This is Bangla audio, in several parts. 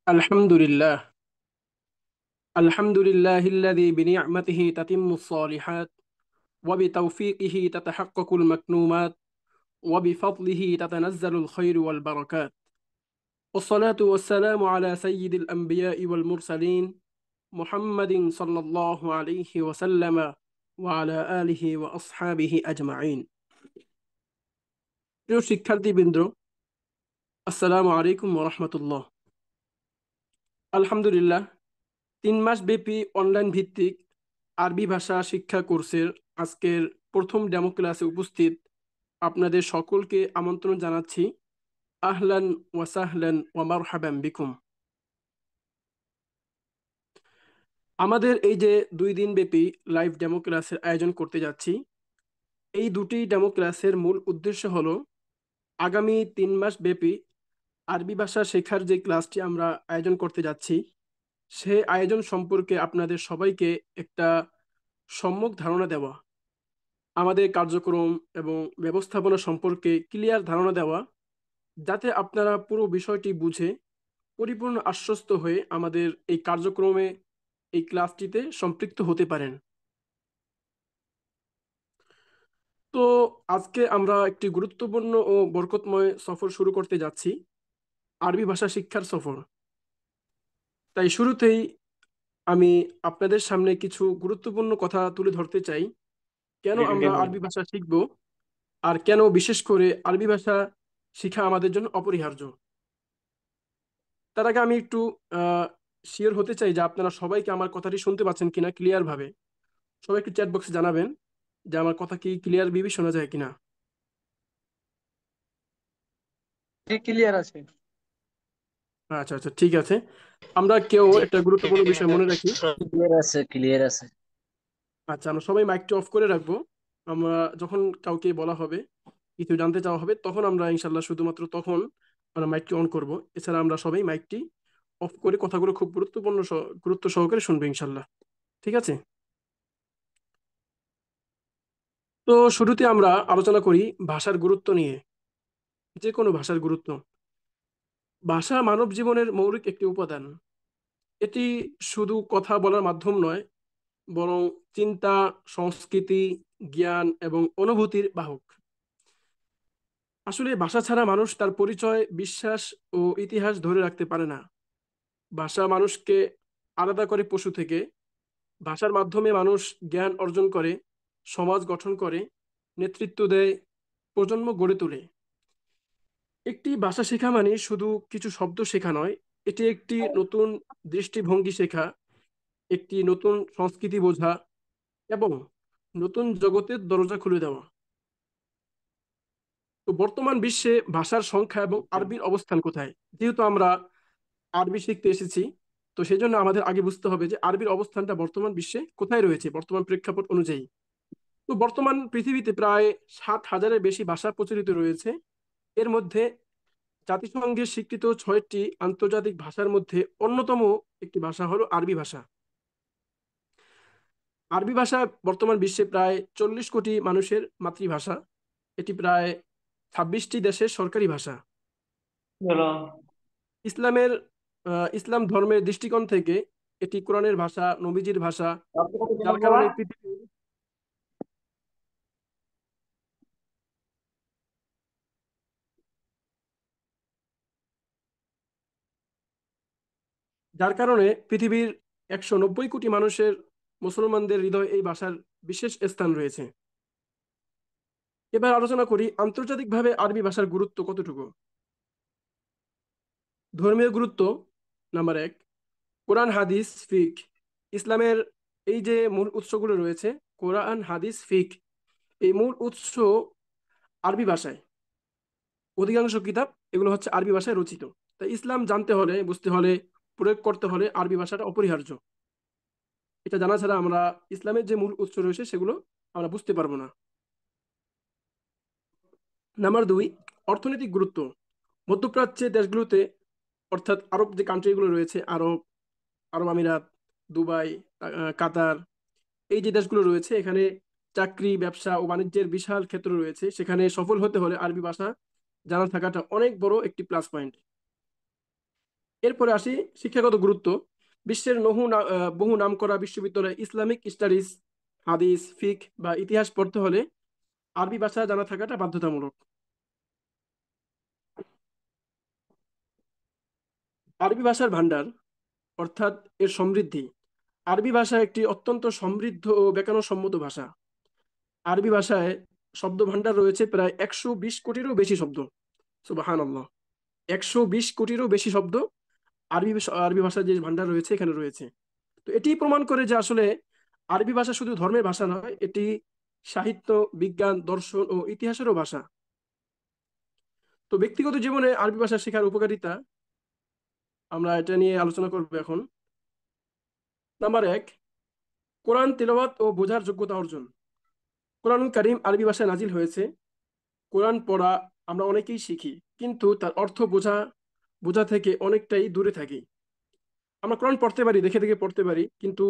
الحمد لله. الحمد لله الذي بنعمته تتم الصالحات، وبتوفيقه تتحقق المكنومات، وبفضله تتنزل الخير والبركات. والصلاة والسلام على سيد الأنبياء والمرسلين محمد صلى الله عليه وسلم وعلى آله وأصحابه أجمعين. প্রিয় শিক্ষার্থীবৃন্দ, আসসালামু আলাইকুম ওয়া রাহমাতুল্লাহ। আলহামদুলিল্লাহ, 3 মাস ব্যাপী অনলাইন ভিত্তিক আরবি ভাষা শিক্ষা কোর্সের আজকের প্রথম ডেমো ক্লাসে উপস্থিত আপনাদের সকলকে আমন্ত্রণ জানাচ্ছি। আহলান ওয়া সাহলান ওয়া মারহাবান বিকুম। আমাদের এই যে 2 দিন ব্যাপী লাইভ ডেমো ক্লাসের আয়োজন করতে যাচ্ছি, এই দুটি ডেমো ক্লাসের মূল উদ্দেশ্য হলো আগামী 3 মাস ব্যাপী আরবি ভাষা শেখার যে ক্লাসটি আমরা আয়োজন করতে যাচ্ছি, সেই আয়োজন সম্পর্কে আপনাদের সবাইকে একটা সম্যক ধারণা দেওয়া, আমাদের কার্যক্রম এবং ব্যবস্থাপনা সম্পর্কে ক্লিয়ার ধারণা দেওয়া, যাতে আপনারা পুরো বিষয়টি বুঝে পরিপূর্ণ আশ্বস্ত হয়ে আমাদের এই কার্যক্রমে, এই ক্লাসটিতে সম্পৃক্ত হতে পারেন। তো আজকে আমরা একটি গুরুত্বপূর্ণ ও বরকতময় সফর শুরু করতে যাচ্ছি, আরবি ভাষা শিক্ষার সফর। তাই শুরুতেই আমি আপনাদের সামনে কিছু গুরুত্বপূর্ণ কথা তুলে ধরতে চাই, কেন আমরা আরবি ভাষা শিখব আর কেন বিশেষ করে আরবি ভাষা শেখা আমাদের জন্য অপরিহার্য। তার আগে আমি একটু শিওর হতে চাই যে আপনারা সবাইকে আমার কথাটি শুনতে পাচ্ছেন কিনা ক্লিয়ার ভাবে। সবাই একটু চ্যাট বক্সে জানাবেন যে আমার কথা কি ক্লিয়ার ভাবে শোনা যায় কিনা। ক্লিয়ার আছে। আচ্ছা আচ্ছা, ঠিক আছে। আমরা কেউ জি, একটা গুরুত্বপূর্ণ বিষয় মনে রাখি। ক্লিয়ার আছে, ক্লিয়ার আছে। আচ্ছা, আমরা সবাই মাইকটি অফ করে রাখবো। আমরা যখন কাউকে বলা হবে, কিছু জানতে চাওয়া হবে, তখন আমরা ইনশাল্লাহ শুধুমাত্র তখন আমরা মাইকটি অন করব। এছাড়া আমরা সবাই মাইকটি অফ করে কথাগুলো খুব গুরুত্ব সহকারে শুনবো ইনশাল্লাহ। ঠিক আছে। তো শুরুতে আমরা আলোচনা করি ভাষার গুরুত্ব নিয়ে। যে কোনো ভাষার গুরুত্ব। ভাষা মানব জীবনের মৌলিক একটি উপাদান। এটি শুধু কথা বলার মাধ্যম নয়, বরং চিন্তা, সংস্কৃতি, জ্ঞান এবং অনুভূতির বাহক। আসলে ভাষা ছাড়া মানুষ তার পরিচয়, বিশ্বাস ও ইতিহাস ধরে রাখতে পারে না। ভাষা মানুষকে আলাদা করে পশু থেকে। ভাষার মাধ্যমে মানুষ জ্ঞান অর্জন করে, সমাজ গঠন করে, নেতৃত্ব দেয়, প্রজন্ম গড়ে তোলে। একটি ভাষা শেখা মানে শুধু কিছু শব্দ শেখা নয়, এটি একটি নতুন দৃষ্টিভঙ্গি শেখা, একটি নতুন সংস্কৃতি বোঝা এবং নতুন জগতের দরজা খুলে দেওয়া। তো বর্তমান বিশ্বে ভাষার সংখ্যা এবং আরবির অবস্থান কোথায়? যেহেতু আমরা আরবি শিখতে এসেছি, তো সেই জন্য আমাদের আগে বুঝতে হবে যে আরবির অবস্থানটা বর্তমান বিশ্বে কোথায় রয়েছে বর্তমান প্রেক্ষাপট অনুযায়ী। তো বর্তমান পৃথিবীতে প্রায় 7,000-এর বেশি ভাষা প্রচলিত রয়েছে। এর মধ্যে জাতিসংঘের স্বীকৃত 6টি আন্তর্জাতিক ভাষার মধ্যে অন্যতম একটি ভাষা হলো আরবি ভাষা। আরবি ভাষা বর্তমান বিশ্বে প্রায় 40 কোটি মানুষের মাতৃভাষা। এটি প্রায় 26টি দেশের সরকারি ভাষা। বলো। ইসলামের ইসলাম ধর্মের দৃষ্টিকোণ থেকে এটি কোরআনের ভাষা, নবীজির ভাষা। যার কারণে পৃথিবীর যার কারণে পৃথিবীর 190 কোটি মানুষের, মুসলমানদের হৃদয়ে এই ভাষার বিশেষ স্থান রয়েছে। এবার আলোচনা করি আন্তর্জাতিকভাবে আরবি ভাষার গুরুত্ব কতটুকু। ধর্মীয় গুরুত্ব, নাম্বার 1, কোরআন, হাদিস, ফিক। ইসলামের এই যে মূল উৎসগুলো রয়েছে, কোরআন, হাদিস, ফিক, এই মূল উৎস আরবি ভাষায়। অধিকাংশ কিতাব এগুলো হচ্ছে আরবি ভাষায় রচিত। তাই ইসলাম জানতে হলে, বুঝতে হলে, প্রয়োগ করতে হলে আরবি ভাষাটা অপরিহার্য। এটা জানা ছাড়া আমরা ইসলামের যে মূল উৎস রয়েছে সেগুলো আমরা বুঝতে পারবো না। নাম্বার 2, অর্থনৈতিক গুরুত্ব। মধ্যপ্রাচ্যের দেশগুলোতে, অর্থাৎ আরব যে কান্ট্রিগুলো রয়েছে, আরব, আরব আমিরাত, দুবাই, কাতার, এই যে দেশগুলো রয়েছে, এখানে চাকরি, ব্যবসা ও বাণিজ্যের বিশাল ক্ষেত্র রয়েছে। সেখানে সফল হতে হলে আরবি ভাষা জানা থাকাটা অনেক বড় একটি প্লাস পয়েন্ট। এরপরে আসি শিক্ষাগত গুরুত্ব। বিশ্বের বহু নামকরা বিশ্ববিদ্যালয়ে ইসলামিক স্টাডিজ, হাদিস, ফিক বা ইতিহাস পড়তে হলে আরবি ভাষা জানা থাকাটা বাধ্যতামূলক। আরবি ভাষার ভান্ডার অর্থাৎ এর সমৃদ্ধি। আরবি ভাষা একটি অত্যন্ত সমৃদ্ধ ও ব্যাকরণসম্মত ভাষা। আরবি ভাষায় শব্দ ভান্ডার রয়েছে প্রায় 120 কোটিরও বেশি শব্দ। সুবহানাল্লাহ, 120 কোটিরও বেশি শব্দ আরবি ভাষার যে ভান্ডার রয়েছে এখানে রয়েছে। তো এটি প্রমাণ করে যে আসলে আরবি ভাষা শুধু ধর্মের ভাষা নয়, এটি সাহিত্য, বিজ্ঞান, দর্শন ও ইতিহাসেরও ভাষা। তো ব্যক্তিগত জীবনে আরবি ভাষা শেখার উপকারিতা আমরা এটা নিয়ে আলোচনা করব এখন। নাম্বার 1, কোরআন তিলাওয়াত ও বোঝার যোগ্যতা অর্জন। কোরআন কারীম আরবি ভাষায় নাজিল হয়েছে। কোরআন পড়া আমরা অনেকেই শিখি, কিন্তু তার অর্থ বোঝা বোঝা থেকে অনেকটাই দূরে থাকি। আমরা কোরআন পড়তে পারি, দেখে দেখে পড়তে পারি, কিন্তু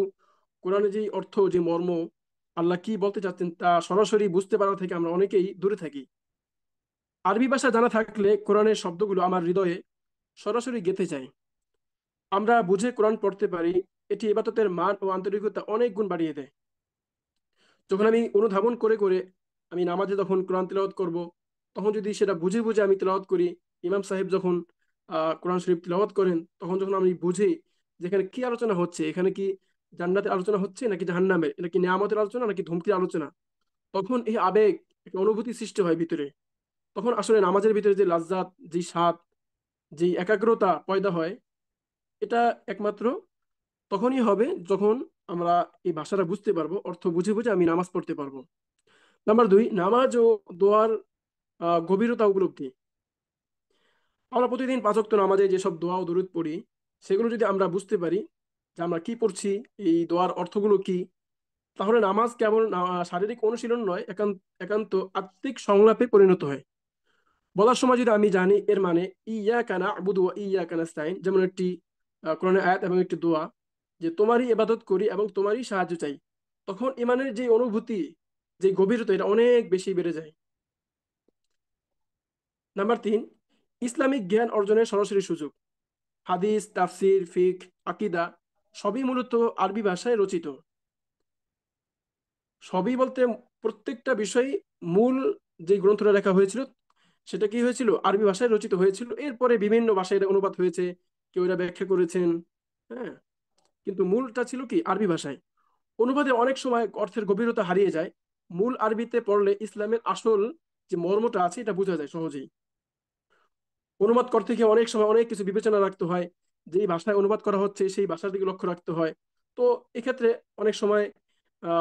কোরআনে যে অর্থ, যে মর্ম, আল্লাহ কি বলতে চাচ্ছেন তা সরাসরি বুঝতে পারা থেকে আমরা অনেকেই দূরে থাকি। আরবি ভাষা জানা থাকলে কোরআনের শব্দগুলো আমার হৃদয়ে সরাসরি গেঁথে যায়। আমরা বুঝে কোরআন পড়তে পারি। এটি ইবাদতের মান ও আন্তরিকতা অনেক গুণ বাড়িয়ে দেয়। যখন আমি অনুধাবন করে করে আমি নামাজে যখন কোরআন তিলাওয়াত করব, তখন যদি সেটা বুঝে বুঝে আমি তিলাওয়াত করি, ইমাম সাহেব যখন কোরআন শরীফ তিলাওয়াত করেন, তখন যখন আমি বুঝি যেখানে কি আলোচনা হচ্ছে, এখানে কি জান্নাতের আলোচনা হচ্ছে নাকি জাহান্নামের, এটা কি নিয়ামতের আলোচনা নাকি ধমকির আলোচনা, তখন এই আবেগ, একটা অনুভূতি সৃষ্টি হয় ভিতরে। তখন আসলে নামাজের ভিতরে যে লাজ্জাত, যে স্বাদ, যে একাগ্রতা পয়দা হয়, এটা একমাত্র তখনই হবে যখন আমরা এই ভাষাটা বুঝতে পারবো, অর্থ বুঝে বুঝে আমি নামাজ পড়তে পারবো। নাম্বার 2, নামাজ ও দোয়ার গভীরতা উপলব্ধি। আমরা প্রতিদিন 5 ওয়াক্ত নামাজে যেসব দোয়া ও দরুদ পড়ি, সেগুলো যদি আমরা বুঝতে পারি যে আমরা কি পড়ছি, এই দোয়ার অর্থগুলো কি, তাহলে নামাজ কেবল শারীরিক অনুশীলন নয়, একান্ত আত্মিক সংলাপে পরিণত হয়। বলার সময় যদি আমি জানি এর মানে ইয়াকা না'বুদু ওয়া ইয়াকা নাস্তাইন, যেমন একটি কোরআনের আয়াত এবং একটি দোয়া, যে তোমারই ইবাদত করি এবং তোমারই সাহায্য চাই, তখন ইমানের যে অনুভূতি, যে গভীরতা, এটা অনেক বেশি বেড়ে যায়। নাম্বার 3, ইসলামিক জ্ঞান অর্জনের সরাসরি সুযোগ। হাদিস, তাফসির, ফিক, আকিদা সবই মূলত আরবি ভাষায় রচিত। সবই বলতে প্রত্যেকটা বিষয়, মূল যে গ্রন্থটা লেখা হয়েছিল সেটা কি হয়েছিল, আরবি ভাষায় রচিত হয়েছিল। এরপরে বিভিন্ন ভাষায় এটা অনুবাদ হয়েছে, কেউ এটা ব্যাখ্যা করেছেন। হ্যাঁ, কিন্তু মূলটা ছিল কি আরবি ভাষায়। অনুবাদে অনেক সময় অর্থের গভীরতা হারিয়ে যায়। মূল আরবিতে পড়লে ইসলামের আসল যে মর্মটা আছে এটা বোঝা যায় সহজেই। অনুবাদ করতে গিয়ে অনেক সময় অনেক কিছু বিবেচনা রাখতে হয়, যেই ভাষায় অনুবাদ করা হচ্ছে সেই ভাষার দিকে লক্ষ্য রাখতে হয়। তো এক্ষেত্রে অনেক সময়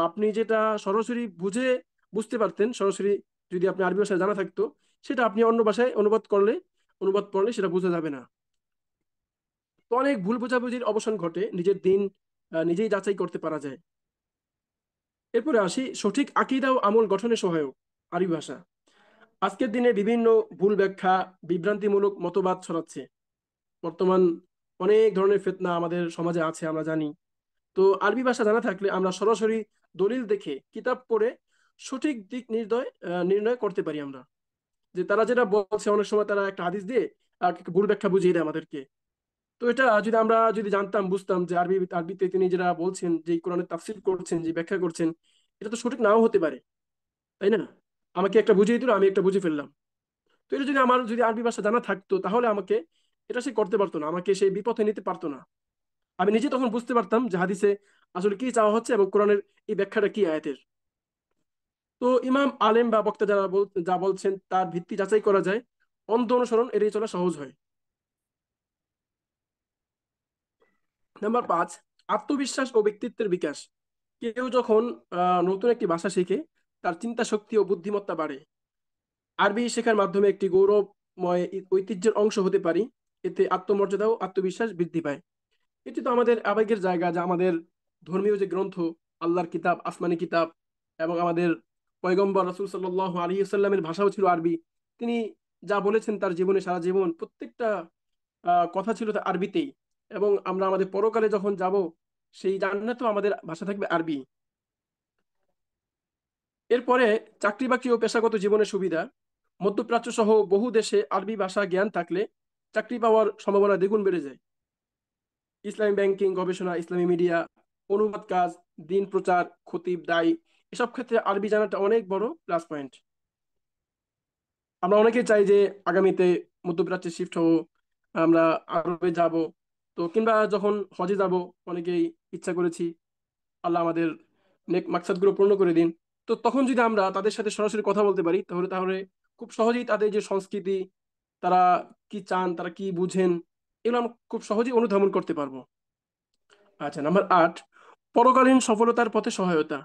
আপনি যেটা সরাসরি বুঝতে পারতেন সরাসরি, যদি আপনি আরবি ভাষা জানা থাকতো, সেটা আপনি অন্য ভাষায় অনুবাদ পড়লে সেটা বোঝা যাবে না। তো অনেক ভুল বোঝাবুঝির অবসান ঘটে, নিজের দিন নিজেই যাচাই করতে পারা যায়। এরপরে আসি সঠিক আকীদা ও আমল গঠনে সহায়ক আরবি ভাষা। আজকের দিনে বিভিন্ন ভুল ব্যাখ্যা, বিভ্রান্তিমূলক মতবাদ ছড়াচ্ছে। বর্তমান অনেক ধরনের ফিতনা আমাদের সমাজে আছে, আমরা জানি। তো আরবি ভাষা জানা থাকলে আমরা সরাসরি দলিল দেখে, কিতাব পড়ে সঠিক দিক নির্ণয় করতে পারি আমরা। যে তারা যেটা বলছে, অনেক সময় তারা একটা হাদিস দিয়ে ভুল ব্যাখ্যা বুঝিয়ে দেয় আমাদেরকে। তো এটা যদি আমরা জানতাম, বুঝতাম যে আরবিতে তিনি যেটা বলছেন, যে কোরআনের তাফসীর করছেন, যে ব্যাখ্যা করছেন, এটা তো সঠিক নাও হতে পারে, তাই না? আমাকে একটা বুঝিয়ে দিল, আমি একটা বুঝে ফেললাম। তো এটা যদি আরবি ভাষা জানা থাকতো, তাহলে আমাকে এটা সে করতে পারতো না, আমাকে সেই বিপথে নিতে পারতো না। আমি নিজে তখন বুঝতে পারতাম যে হাদিসে আসলে কি চাওয়া হচ্ছে এবং কোরআনের এই ব্যাখ্যাটা কি আয়াতের। তো ইমাম, আলেম বা বক্তা যা বলছেন তার ভিত্তি যাচাই করা যায়। অন্ধ অনুসরণ এড়িয়ে চলা সহজ হয়। নাম্বার 5, আত্মবিশ্বাস ও ব্যক্তিত্বের বিকাশ। কেউ যখন নতুন একটি ভাষা শিখে, তার চিন্তা শক্তি ও বুদ্ধিমত্তা বাড়ে। আরবি শেখার মাধ্যমে একটি গৌরবময় ঐতিহ্যের অংশ হতে পারি। এতে আত্মমর্যাদা ও আত্মবিশ্বাস বৃদ্ধি পায়। এটি তো আমাদের আবেগের জায়গা, যা আমাদের ধর্মীয় যে গ্রন্থ, আল্লাহর কিতাব, আসমানি কিতাব, এবং আমাদের পয়গম্বর রাসূল সাল্লাল্লাহু আলাইহি ওয়াসাল্লামের ভাষাও ছিল আরবি। তিনি যা বলেছেন তার জীবনে, সারা জীবন প্রত্যেকটা কথা ছিল তা আরবিতেই। এবং আমরা আমাদের পরকালে যখন যাব, সেই জান্নাতেও আমাদের ভাষা থাকবে আরবি। এরপরে চাকরি বাকরি ও পেশাগত জীবনের সুবিধা। মধ্যপ্রাচ্য সহ বহু দেশে আরবি ভাষা জ্ঞান থাকলে চাকরি পাওয়ার সম্ভাবনা দ্বিগুণ বেড়ে যায়। ইসলামী ব্যাংকিং গবেষণা, ইসলামী মিডিয়া, অনুবাদ কাজ, দিন প্রচার, খতিব, দায়ী, এসব ক্ষেত্রে আরবি জানাটা অনেক বড় প্লাস পয়েন্ট। আমরা অনেকেই চাই যে আগামীতে মধ্যপ্রাচ্যে শিফট হবো, আমরা আরবে যাব, তো কিংবা যখন হজে যাব, অনেকেই ইচ্ছা করেছি। আল্লাহ আমাদের নেক মাকসাদগুলো পূর্ণ করে দিন। তো তখন যদি আমরা তাদের সাথে সরাসরি কথা বলতে পারি, তাহলে তাহলে খুব সহজেই তাদের যে সংস্কৃতি, তারা কি চান, তারা কি বুঝেন, এগুলো আমরা খুব সহজেই অনুধাবন করতে পারবো। আচ্ছা, নাম্বার 8, পরকালীন সফলতার পথে সহায়তা।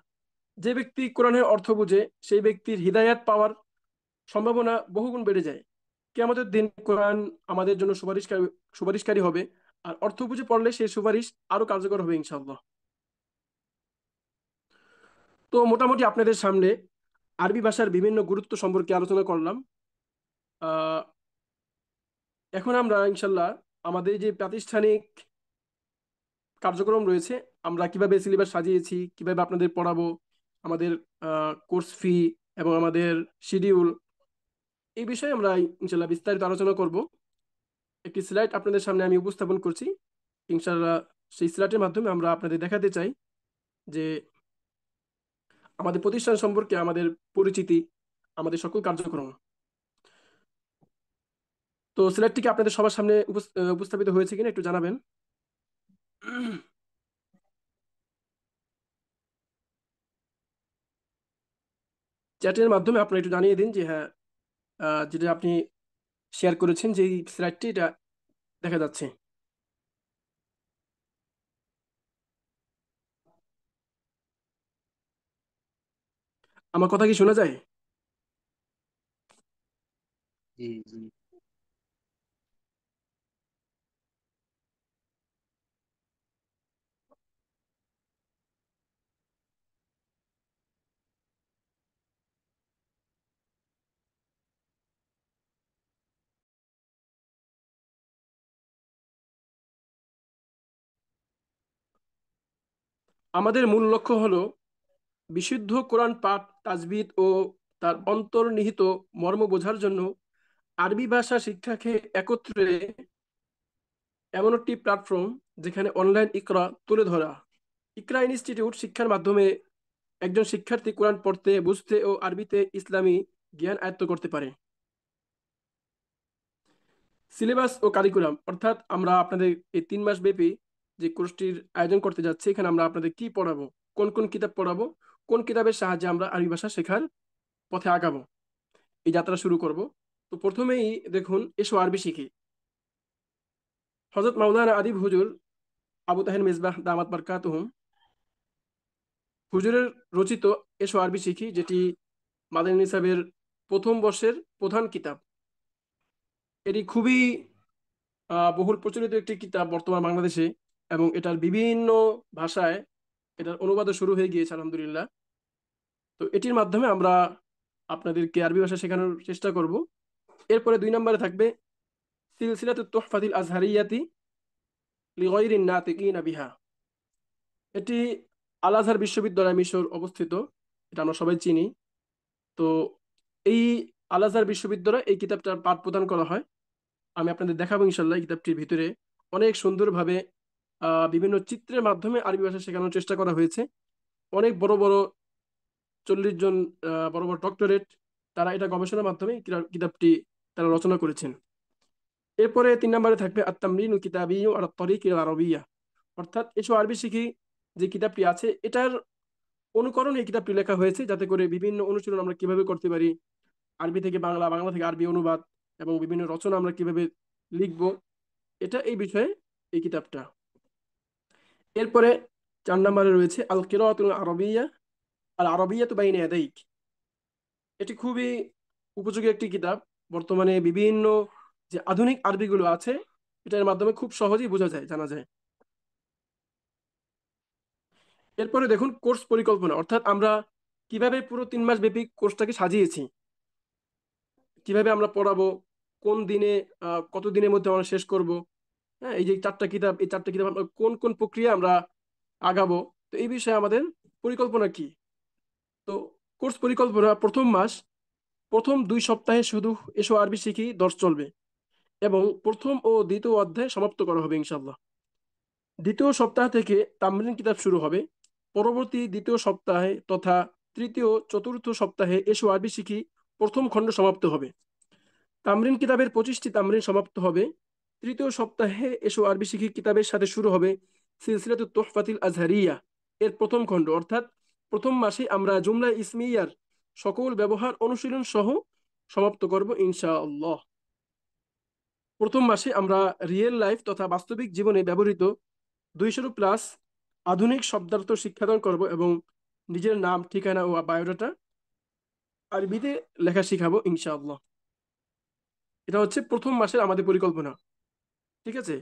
যে ব্যক্তি কোরআনের অর্থ বুঝে, সেই ব্যক্তির হিদায়াত পাওয়ার সম্ভাবনা বহুগুণ বেড়ে যায়। কিয়ামতের দিন কোরআন আমাদের জন্য সুপারিশকারী সুপারিশকারী হবে, আর অর্থ বুঝে পড়লে সেই সুপারিশ আরো কার্যকর হবে ইনশাআল্লাহ। তো মোটামুটি আপনাদের সামনে আরবি ভাষার বিভিন্ন গুরুত্ব সম্পর্কে আলোচনা করলাম। আহ এখন আমরা ইনশাল্লাহ আমাদের যে প্রাতিষ্ঠানিক কার্যক্রম রয়েছে, আমরা কিভাবে সিলেবাস সাজিয়েছি, কিভাবে আপনাদের পড়াবো, আমাদের কোর্স ফি এবং আমাদের শিডিউল, এই বিষয়ে আমরা ইনশাল্লাহ বিস্তারিত আলোচনা করব। একটি স্লাইড আপনাদের সামনে আমি উপস্থাপন করছি ইনশাল্লাহ। সেই স্লাইডের মাধ্যমে আমরা আপনাদের দেখাতে চাই যে আমাদের প্রতিষ্ঠান সম্পর্কে আমাদের পরিচিতি, আমাদের সকল কার্যক্রম। তো স্লাইডটি কি আপনাদের সবার সামনে উপস্থাপিত হয়েছে কিনা একটু জানাবেন। চ্যাটের মাধ্যমে আপনারা একটু জানিয়ে দিন যে হ্যাঁ, যেটা আপনি শেয়ার করেছেন যে স্লাইডটি, এটা দেখা যাচ্ছে। আমার কথা কি শোনা যায়? জি জি। আমাদের মূল লক্ষ্য হলো বিশুদ্ধ কোরআন পাঠ, তাজবিদ ও তার অন্তর্নিহিত মর্ম বোঝার জন্য আরবি ভাষা শিক্ষাকে একত্রে এমন একটি প্ল্যাটফর্ম যেখানে অনলাইন ইকরা তুলে ধরা। ইকরা ইনস্টিটিউট শিক্ষার মাধ্যমে একজন শিক্ষার্থী কোরআন পড়তে, বুঝতে ও আরবিতে ইসলামী জ্ঞান আয়ত্ত করতে পারে। সিলেবাস ও কারিকুলাম, অর্থাৎ আমরা আপনাদের এই 3 মাস ব্যাপী যে কোর্সটির আয়োজন করতে যাচ্ছি, এখানে আমরা আপনাদের কি পড়াবো, কোন কোন কিতাব পড়াবো, কোন কিতাবের সাহায্যে আমরা আরবি ভাষা শেখার পথে আগাবো, এই যাত্রা শুরু করব। তো প্রথমেই দেখুন, এসো আরবি শিখি। হযরত মাওলানা আদিব হুজুর আবু তাহের মিসবাহ দামাত বারকাতুহুম হুজুরের রচিত এসো আরবি শিখি, যেটি মাদানী নিসাবের প্রথম বর্ষের প্রধান কিতাব। এটি খুবই বহুল প্রচলিত একটি কিতাব বর্তমান বাংলাদেশে, এবং এটার বিভিন্ন ভাষায় এটার অনুবাদও শুরু হয়ে গিয়েছে আলহামদুলিল্লাহ। তো এটির মাধ্যমে আমরা আপনাদেরকে আরবি ভাষা শেখানোর চেষ্টা করব। এরপরে 2 নম্বরে থাকবে সিলসিলাতুত তুহফাতিল আজহারিয়াতি লিগাইরিন নাতিকিনা বিহা। এটি আল আজহার বিশ্ববিদ্যালয় মিশর অবস্থিত, এটা আমরা সবাই চিনি। তো এই আল আজহার বিশ্ববিদ্যালয় এই কিতাবটার পাঠ প্রদান করা হয়। আমি আপনাদের দেখাবো ইনশাল্লাহ। এই কিতাবটির ভিতরে অনেক সুন্দরভাবে বিভিন্ন চিত্রের মাধ্যমে আরবি ভাষা শেখানোর চেষ্টা করা হয়েছে। অনেক বড় বড় 40 জন বড় বড় ডক্টরেট, তারা এটা গবেষণার মাধ্যমে কিতাবটি তারা রচনা করেছেন। এরপরে 3 নম্বরে থাকবে আত-তামরিনু কিতাবিয়্যু আলা তরিকিল আরাবিয়্যা, অর্থাৎ এসব আরবি শিখি যে কিতাবটি আছে, এটার অনুকরণে এই কিতাবটি লেখা হয়েছে, যাতে করে বিভিন্ন অনুশীলন আমরা কিভাবে করতে পারি, আরবি থেকে বাংলা, বাংলা থেকে আরবি অনুবাদ, এবং বিভিন্ন রচনা আমরা কিভাবে লিখব, এটা এই বিষয়ে এই কিতাবটা। এরপরে 4 নম্বরে রয়েছে আল কিরাআতুল আরাবিয়্যা আল আরাবিয়্যাতু বাইনা ইয়াদাইক। এটি খুবই উপযোগী একটি কিতাব। বর্তমানে বিভিন্ন যে আধুনিক আরবিগুলো আছে, এটার মাধ্যমে খুব সহজেই বোঝা যায়, জানা যায়। এরপরে দেখুন কোর্স পরিকল্পনা, অর্থাৎ আমরা কিভাবে পুরো 3 মাস ব্যাপী কোর্সটাকে সাজিয়েছি, কিভাবে আমরা পড়াবো, কোন দিনে, কত দিনের মধ্যে আমরা শেষ করব। হ্যাঁ, এই যে 4টা কিতাব, এই 4টা কিতাব আমরা কোন কোন প্রক্রিয়া আমরা আগাবো, তো এই বিষয়ে আমাদের পরিকল্পনা কি। তো কোর্স পরিকল্পনা: প্রথম মাস, প্রথম 2 সপ্তাহে শুধু এসো আরবি শিখি দর্শ চলবে, এবং প্রথম ও দ্বিতীয় অধ্যায় সমাপ্ত করা হবে ইনশাল্লাহ। দ্বিতীয় সপ্তাহ থেকে তামরিন কিতাব শুরু হবে। পরবর্তী দ্বিতীয় সপ্তাহে তথা তৃতীয় চতুর্থ সপ্তাহে এসো আরবি শিখি প্রথম খণ্ড সমাপ্ত হবে। তামরিন কিতাবের 25টি তামরিন সমাপ্ত হবে। তৃতীয় সপ্তাহে এসো আরবি শিখি কিতাবের সাথে শুরু হবে সিলসিলাতুত তুহফাতিল আজহারিয়া এর প্রথম খণ্ড, অর্থাৎ প্রথম মাসে আমরা জুমলা ইসমিয়ার সকল ব্যবহার অনুশীলন সহ সমাপ্ত করব ইনশাআল্লাহ। প্রথম মাসে আমরা রিয়েল লাইফ তথা বাস্তবিক জীবনে ব্যবহৃত 200+ আধুনিক শব্দার্থ শিক্ষাদান করব এবং নিজের নাম, ঠিকানা ও বায়োডাটা আরবিতে লেখা শিখাবো ইনশাআল্লাহ। এটা হচ্ছে প্রথম মাসের আমাদের পরিকল্পনা, ঠিক আছে।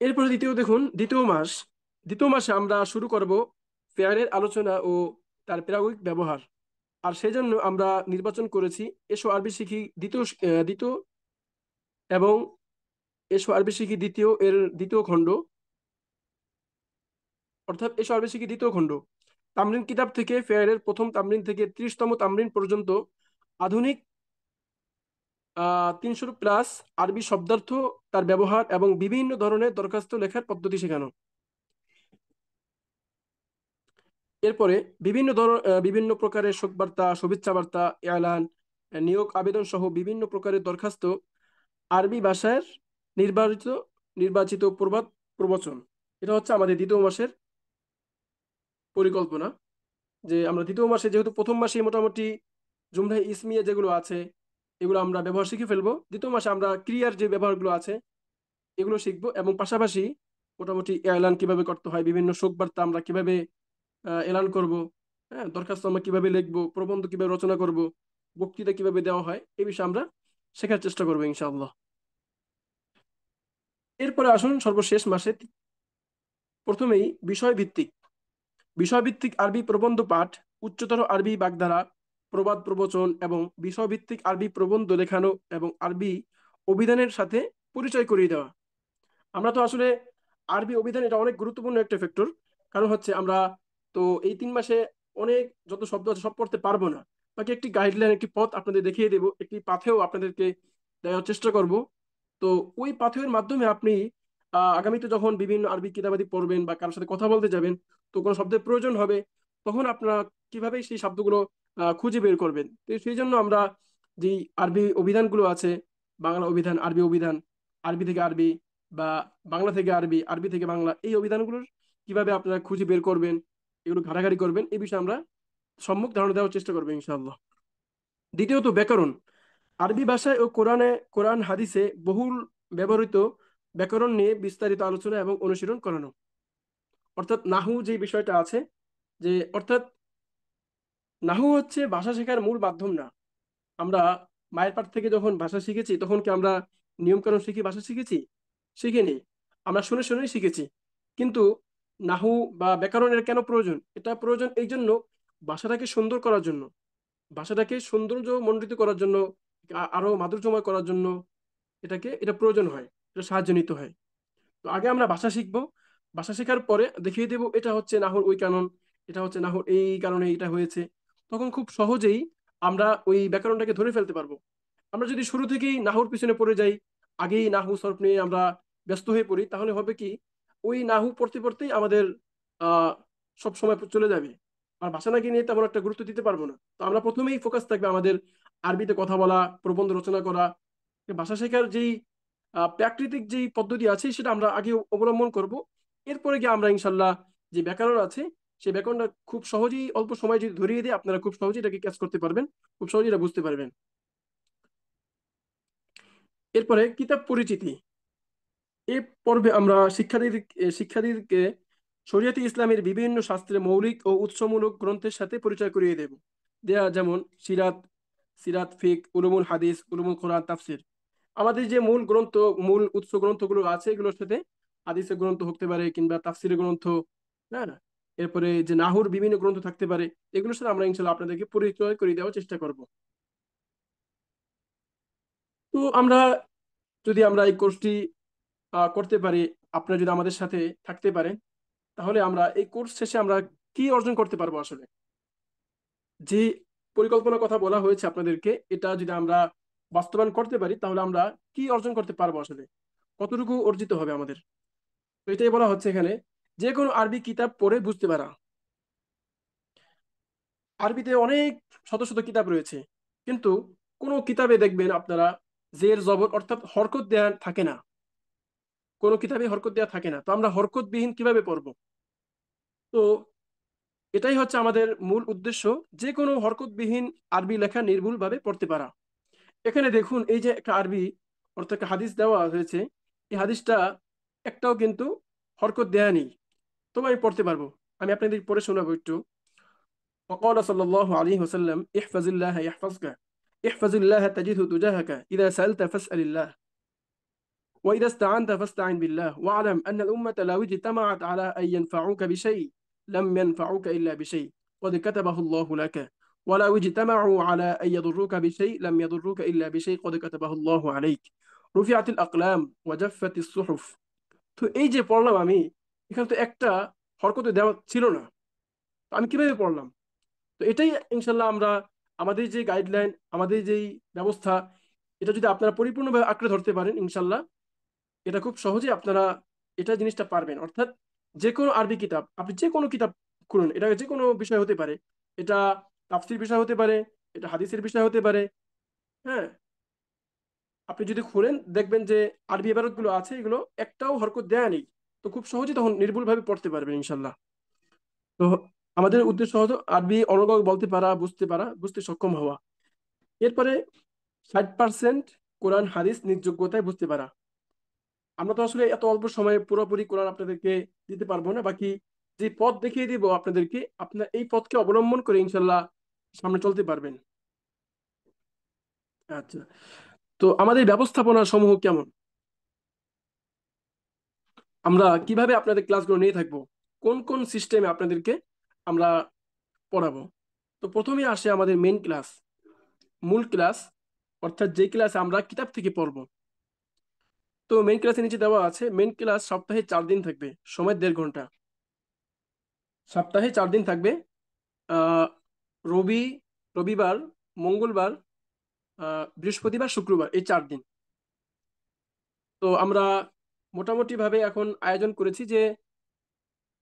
এরপরে দেখুন দ্বিতীয় মাসে আমরা শুরু করব ফেয়ারের আলোচনা ও তার প্রায়োগিক ব্যবহার। আর সেই জন্য আমরা নির্বাচন করেছি এসো আরবি শিখি দ্বিতীয় এবং এসো আরবি শিখি দ্বিতীয় এর দ্বিতীয় খণ্ড, অর্থাৎ এসো আরবি শিখি দ্বিতীয় খণ্ড। তামরিন কিতাব থেকে ফেয়ারের প্রথম তামরিন থেকে 30তম তামরিন পর্যন্ত আধুনিক 300+ আরবি শব্দার্থ, তার ব্যবহার এবং বিভিন্ন ধরনের দরখাস্ত লেখার পদ্ধতি শেখানো। এরপরে বিভিন্ন প্রকারের শোক বার্তা, শুভেচ্ছা বার্তা, এলান, নিয়োগ আবেদন সহ বিভিন্ন প্রকারের দরখাস্ত আরবি ভাষার নির্বাচিত নির্বাচিত প্রবাদ প্রবচন। এটা হচ্ছে আমাদের দ্বিতীয় মাসের পরিকল্পনা, যে আমরা দ্বিতীয় মাসে যেহেতু প্রথম মাসে মোটামুটি জুমলা ইসমিয়া যেগুলো আছে এগুলো আমরা ব্যবহার শিখে ফেলবো, দ্বিতীয় মাসে আমরা ক্রিয়ার যে ব্যবহারগুলো আছে এগুলো শিখবো এবং পাশাপাশি মোটামুটি এলান কিভাবে করতে হয়, বিভিন্ন শোক বার্তা আমরা কিভাবে এলান করব, হ্যাঁ, দরখাস্ত আমরা কিভাবে লিখবো, প্রবন্ধ কিভাবে রচনা করব, বক্তৃতা কিভাবে দেওয়া হয়, এই বিষয়ে আমরা শেখার চেষ্টা করবো ইনশাআল্লাহ। এরপরে আসুন সর্বশেষ মাসে প্রথমেই বিষয়ভিত্তিক আরবি প্রবন্ধ পাঠ, উচ্চতর আরবি বাগধারা, প্রবাদ প্রবচন এবং বিষয়ভিত্তিক আরবি প্রবন্ধ লেখানো এবং আরবি অভিধানের সাথে পরিচয় করিয়ে দেওয়া। আমরা তো আসলে আরবি অভিধান এটা অনেক গুরুত্বপূর্ণ একটা ফ্যাক্টর, কারণ হচ্ছে আমরা তো এই 3 মাসে অনেক যত শব্দ আছে সব পড়তে পারবো না। বাকি একটি গাইডলাইন, একটি পথ আপনাদের দেখিয়ে দেবো, একটি পাথেও আপনাদেরকে দেওয়ার চেষ্টা করব। তো ওই পাথেয়ের মাধ্যমে আপনি আগামীতে যখন বিভিন্ন আরবি কিতাবাদি পড়বেন বা কারোর সাথে কথা বলতে যাবেন, তো কোনো শব্দের প্রয়োজন হবে, তখন আপনারা কিভাবে সেই শব্দগুলো খুঁজে বের করবেন। তো সেই জন্য আমরা যে আরবি অভিধানগুলো আছে, বাংলা অভিধান, আরবি অভিধান, আরবি থেকে আরবি বা বাংলা থেকে আরবি, আরবি থেকে বাংলা, এই অভিধানগুলোর কিভাবে আপনারা খুঁজে বের করবেন, এগুলো ঘাটাঘাটি করবেন, এই বিষয়ে আমরা সম্মুখ ধারণা দেওয়ার চেষ্টা করবো ইনশাআল্লাহ। দ্বিতীয়ত ব্যাকরণ। আরবি ভাষায় ও কোরআন হাদিসে বহুল ব্যবহৃত ব্যাকরণ নিয়ে বিস্তারিত আলোচনা এবং অনুশীলন করানো। অর্থাৎ নাহু যে বিষয়টা আছে, যে অর্থাৎ নাহু হচ্ছে ভাষা শেখার মূল মাধ্যম না। আমরা মায়ের পাট থেকে যখন ভাষা শিখেছি তখন কি আমরা নিয়ম কানুন শিখে ভাষা শিখেছি? শিখিনি, আমরা শুনে শুনেই শিখেছি। কিন্তু নাহু বা ব্যাকরণের কেন প্রয়োজন? এটা প্রয়োজন এই জন্য, ভাষাটাকে সুন্দর করার জন্য, ভাষাটাকে সৌন্দর্য মণ্ডিত করার জন্য, আরো মাধুর্যময় করার জন্য এটা প্রয়োজন হয়, এটা সাহায্য নিতে হয়। তো আগে আমরা ভাষা শিখবো, ভাষা শেখার পরে দেখিয়ে দেবো এটা হচ্ছে নাহুর ওই কারণ, এটা হচ্ছে নাহুর এই কারণে এটা হয়েছে। তখন খুব সহজেই আমরা ওই ব্যাকরণটাকে ধরে ফেলতে পারবো। আমরা যদি শুরু থেকেই নাহুর পিছনে পড়ে যাই, আগেই নাহু সরফ নিয়ে আমরা ব্যস্ত হয়ে পড়ি, তাহলে হবে কি ওই নাহু পড়তে পড়তেই আমাদের আহ সব সময় চলে যাবে, আর ভাষা নাকি নিয়ে তেমন একটা গুরুত্ব দিতে পারবো না। তো আমরা প্রথমেই ফোকাস থাকবে আমাদের আরবিতে কথা বলা, প্রবন্ধ রচনা করা। ভাষা শেখার যেই প্রাকৃতিক যেই পদ্ধতি আছে সেটা আমরা আগে অবলম্বন করব। এরপরে গিয়ে আমরা ইনশাল্লাহ যে ব্যাকরণ আছে সেই ব্যাকরণটা খুব সহজেই অল্প সময় যদি ধরিয়ে দিই, আপনারা খুব সহজেই এটাকে ক্যাচ করতে পারবেন, খুব সহজেই এটা বুঝতে পারবেন। এরপরে কিতাব পরিচিতি। এই পর্বে আমরা শিক্ষার্থীদেরকে শরিয়তে ইসলামের বিভিন্ন শাস্ত্রের মৌলিক ও উৎসমূলক গ্রন্থের সাথে পরিচয় করিয়ে দেয়া, যেমন সিরাত, ফিক, উলুমুল হাদিস, উলুমুল কোরআন, তাফসির। আমাদের যে মূল উৎস গ্রন্থগুলো আছে এগুলোর সাথে হাদিসের গ্রন্থ হতে পারে কিংবা তাফসিরের গ্রন্থ, হ্যাঁ, এরপরে যে নাহুর বিভিন্ন গ্রন্থ থাকতে পারে, এগুলোর সাথে আমরা ইনশাল্লাহ আপনাদেরকে পরিচয় করে দেওয়ার চেষ্টা করব। তো আমরা এই কোর্সটি করতে পারি, আপনারা যদি আমাদের সাথে থাকতে পারেন, তাহলে আমরা এই কোর্স শেষে আমরা কি অর্জন করতে পারবো আসলে? যে পরিকল্পনার কথা বলা হয়েছে আপনাদেরকে, এটা যদি আমরা বাস্তবায়ন করতে পারি তাহলে আমরা কি অর্জন করতে পারবো আসলে, কতটুকু অর্জিত হবে আমাদের? তো এটাই বলা হচ্ছে এখানে, যে কোনো আরবি কিতাব পড়ে বুঝতে পারা। আরবিতে অনেক শত শত কিতাব রয়েছে, কিন্তু কোনো কিতাবে দেখবেন আপনারা জের জবর অর্থাৎ হরকত দেয়া থাকে না, কোনো কিতাবে হরকত দেয়া থাকে না। তো আমরা হরকতবিহীন কিভাবে পড়বো? তো এটাই হচ্ছে আমাদের মূল উদ্দেশ্য, যে কোনো হরকতবিহীন আরবি লেখা নির্ভুল ভাবে পড়তে পারা। এখানে দেখুন, এই যে একটা আরবি অর্থাৎ একটা হাদিস দেওয়া হয়েছে, এই হাদিসটা একটাও কিন্তু হরকত দেয়া নেই, তবে আমি পড়তে পারবো। আমি আপনাদের পড়ে শোনাবো একটু। وقال صلى الله عليه وسلم احفظ الله يحفظك احفظ الله تجده تجاهك إذا سألت فاسأل الله وإذا استعنت فاستعن بالله واعلم أن الأمة لو اجتمعت على أن ينفعوك بشيء لم ينفعوك إلا بشيء قد كتبه الله لك ولو اجتمعوا على أن يضروك بشيء لم يضروك إلا بشيء قد كتبه الله عليك رفعت الأقلام وجفت الصحف. তো এই যে পড়লাম আমি, এখানে তো একটা হরকত দেওয়া ছিল না, তো আমি কিভাবে পড়লাম? তো এটাই ইনশাল্লাহ আমরা, আমাদের যে গাইডলাইন, আমাদের যেই ব্যবস্থা, এটা যদি আপনারা পরিপূর্ণভাবে আঁকড়ে ধরতে পারেন ইনশাল্লাহ, এটা খুব সহজে আপনারা এটা জিনিসটা পারবেন। অর্থাৎ যে কোনো আরবি কিতাব, আপনি যে কোনো কিতাব খুলুন, এটা যে কোনো বিষয় হতে পারে, এটা তাফসীর বিষয় হতে পারে, এটা হাদিসের বিষয় হতে পারে। হ্যাঁ, আপনি যদি খুলেন দেখবেন যে আরবি ইবারত গুলো আছে, এগুলো একটাও হরকত দেয়া নেই। তো খুব সহজে তখন নির্ভুল ভাবে পড়তে পারবেন ইনশাল্লাহ। তো আমাদের উদ্দেশ্য হলো আরবি অনর্গল বলতে পারা, বুঝতে পারা, বুঝতে সক্ষম হওয়া। এরপরে 60% কোরআন হাদিস নিজ যোগ্যতায় বুঝতে পারা। আমরা তো আসলে এত অল্প সময়ে পুরোপুরি কোরআন আপনাদেরকে দিতে পারবো না, বাকি যে পথ দেখিয়ে দিব আপনাদেরকে, আপনার এই পথকে অবলম্বন করে ইনশাল্লাহ সামনে চলতে পারবেন। আচ্ছা, তো আমাদের ব্যবস্থাপনা সমূহ কেমন, আমরা কিভাবে আপনাদের ক্লাসগুলো নিয়ে থাকবো, কোন কোন সিস্টেমে আপনাদেরকে আমরা পড়াবো? তো প্রথমে আসে আমাদের মেইন ক্লাস, মূল ক্লাস, অর্থাৎ যে ক্লাসে আমরা কিতাব থেকে পড়বো। তো মেইন ক্লাসের নিচে দেওয়া আছে, মেইন ক্লাস সপ্তাহে 4 দিন থাকবে, সময় 1.5 ঘন্টা। সপ্তাহে 4 দিন থাকবে, আহ রবি রবিবার, মঙ্গলবার, বৃহস্পতিবার, শুক্রবার, এই 4 দিন। তো আমরা মোটামুটি ভাবে এখন আয়োজন করেছি যে,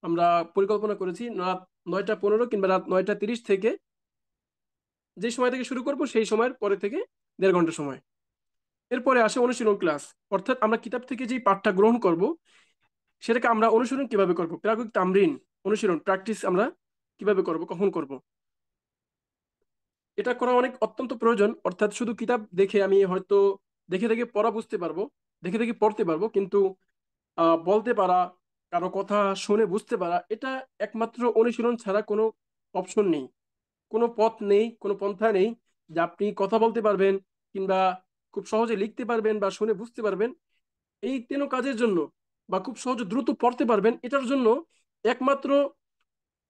আমরা পরিকল্পনা করেছি রাত 9টা 15 কিংবা রাত 9টা 30 থেকে, যে সময় থেকে শুরু করব সেই সময়ের পরে থেকে 1.5 ঘন্টা সময়। এরপরে আসে অনুশীলন ক্লাস, অর্থাৎ আমরা কিতাব থেকে যে পাঠটা গ্রহণ করব, সেটাকে আমরা অনুশীলন কিভাবে করব, প্রায়োগিক তামরিন, অনুশীলন প্র্যাকটিস আমরা কিভাবে করব, কখন করব, এটা করা অনেক অত্যন্ত প্রয়োজন। অর্থাৎ শুধু কিতাব দেখে আমি হয়তো দেখে দেখে পড়া বুঝতে পারবো, দেখে দেখে পড়তে পারবো, কিন্তু বলতে পারা, কারো কথা শুনে বুঝতে পারা, এটা একমাত্র অনুশীলন ছাড়া কোনো অপশন নেই, কোনো পথ নেই, কোনো পন্থা নেই যে আপনি কথা বলতে পারবেন কিংবা খুব সহজে লিখতে পারবেন বা শুনে বুঝতে পারবেন। এই তিন কাজের জন্য, বা খুব সহজে দ্রুত পড়তে পারবেন, এটার জন্য একমাত্র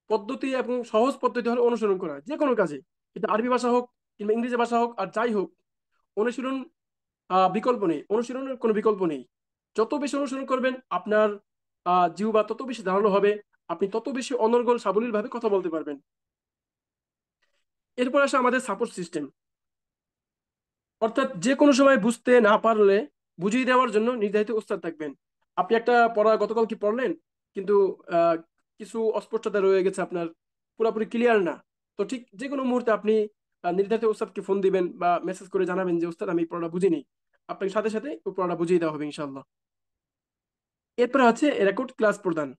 পদ্ধতি এবং সহজ পদ্ধতি হলো অনুসরণ করা, যে কোনো কাজে, এটা আরবি ভাষা হোক কিংবা ইংরেজি ভাষা হোক আর যাই হোক, অনুশীলন বিকল্প নেই, অনুশীলনের কোনো বিকল্প নেই। যত বেশি অনুশীলন করবেন আপনার জিহ্বা তত বেশি ধারালো হবে, আপনি তত বেশি অনর্গল সাবলীল ভাবে কথা বলতে পারবেন। এরপর আসে আমাদের সাপোর্ট সিস্টেম, অর্থাৎ যে কোনো সময় বুঝতে না পারলে বুঝিয়ে দেওয়ার জন্য নির্ধারিত উস্তাদ থাকবেন। আপনি একটা পড়া গতকাল কি পড়লেন, কিন্তু আহ, কিছু অস্পষ্টতা রয়ে গেছে, আপনার পুরোপুরি ক্লিয়ার না, তো ঠিক যে কোনো মুহূর্তে আপনি নির্ধারিত উস্তাদকে ফোন দিবেন বা মেসেজ করে জানাবেন যে উস্তাদ আমি এই পড়াটা বুঝিনি, আপনাকে সাথে সাথে ওই পড়াটা বুঝিয়ে দেওয়া হবে ইনশাল্লাহ। এরপরে আছে রেকর্ড ক্লাস প্রদান,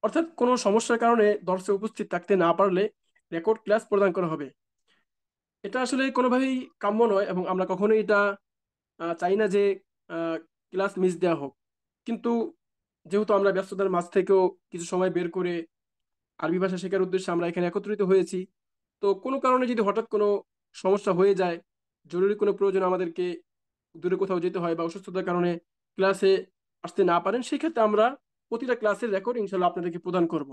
অর্থাৎ কোনো সমস্যার কারণে দর্শে উপস্থিত থাকতে না পারলে রেকর্ড ক্লাস প্রদান করা হবে। এটা আসলে কোনোভাবেই কাম্য নয়, এবং আমরা কখনোই এটা চাই না যে ক্লাস মিস দেওয়া হোক। কিন্তু যেহেতু আমরা ব্যস্ততার মাঝ থেকেও কিছু সময় বের করে আরবি ভাষা শেখার উদ্দেশ্যে আমরা এখানে একত্রিত হয়েছি, তো কোনো কারণে যদি হঠাৎ কোনো সমস্যা হয়ে যায়, জরুরি কোনো প্রয়োজন আমাদেরকে দূরে কোথাও যেতে হয় বা অসুস্থতার কারণে ক্লাসে আসতে না পারেন, সেক্ষেত্রে আমরা প্রতিটা ক্লাসের রেকর্ড ইনশাল্লাহ আপনাদেরকে প্রদান করব।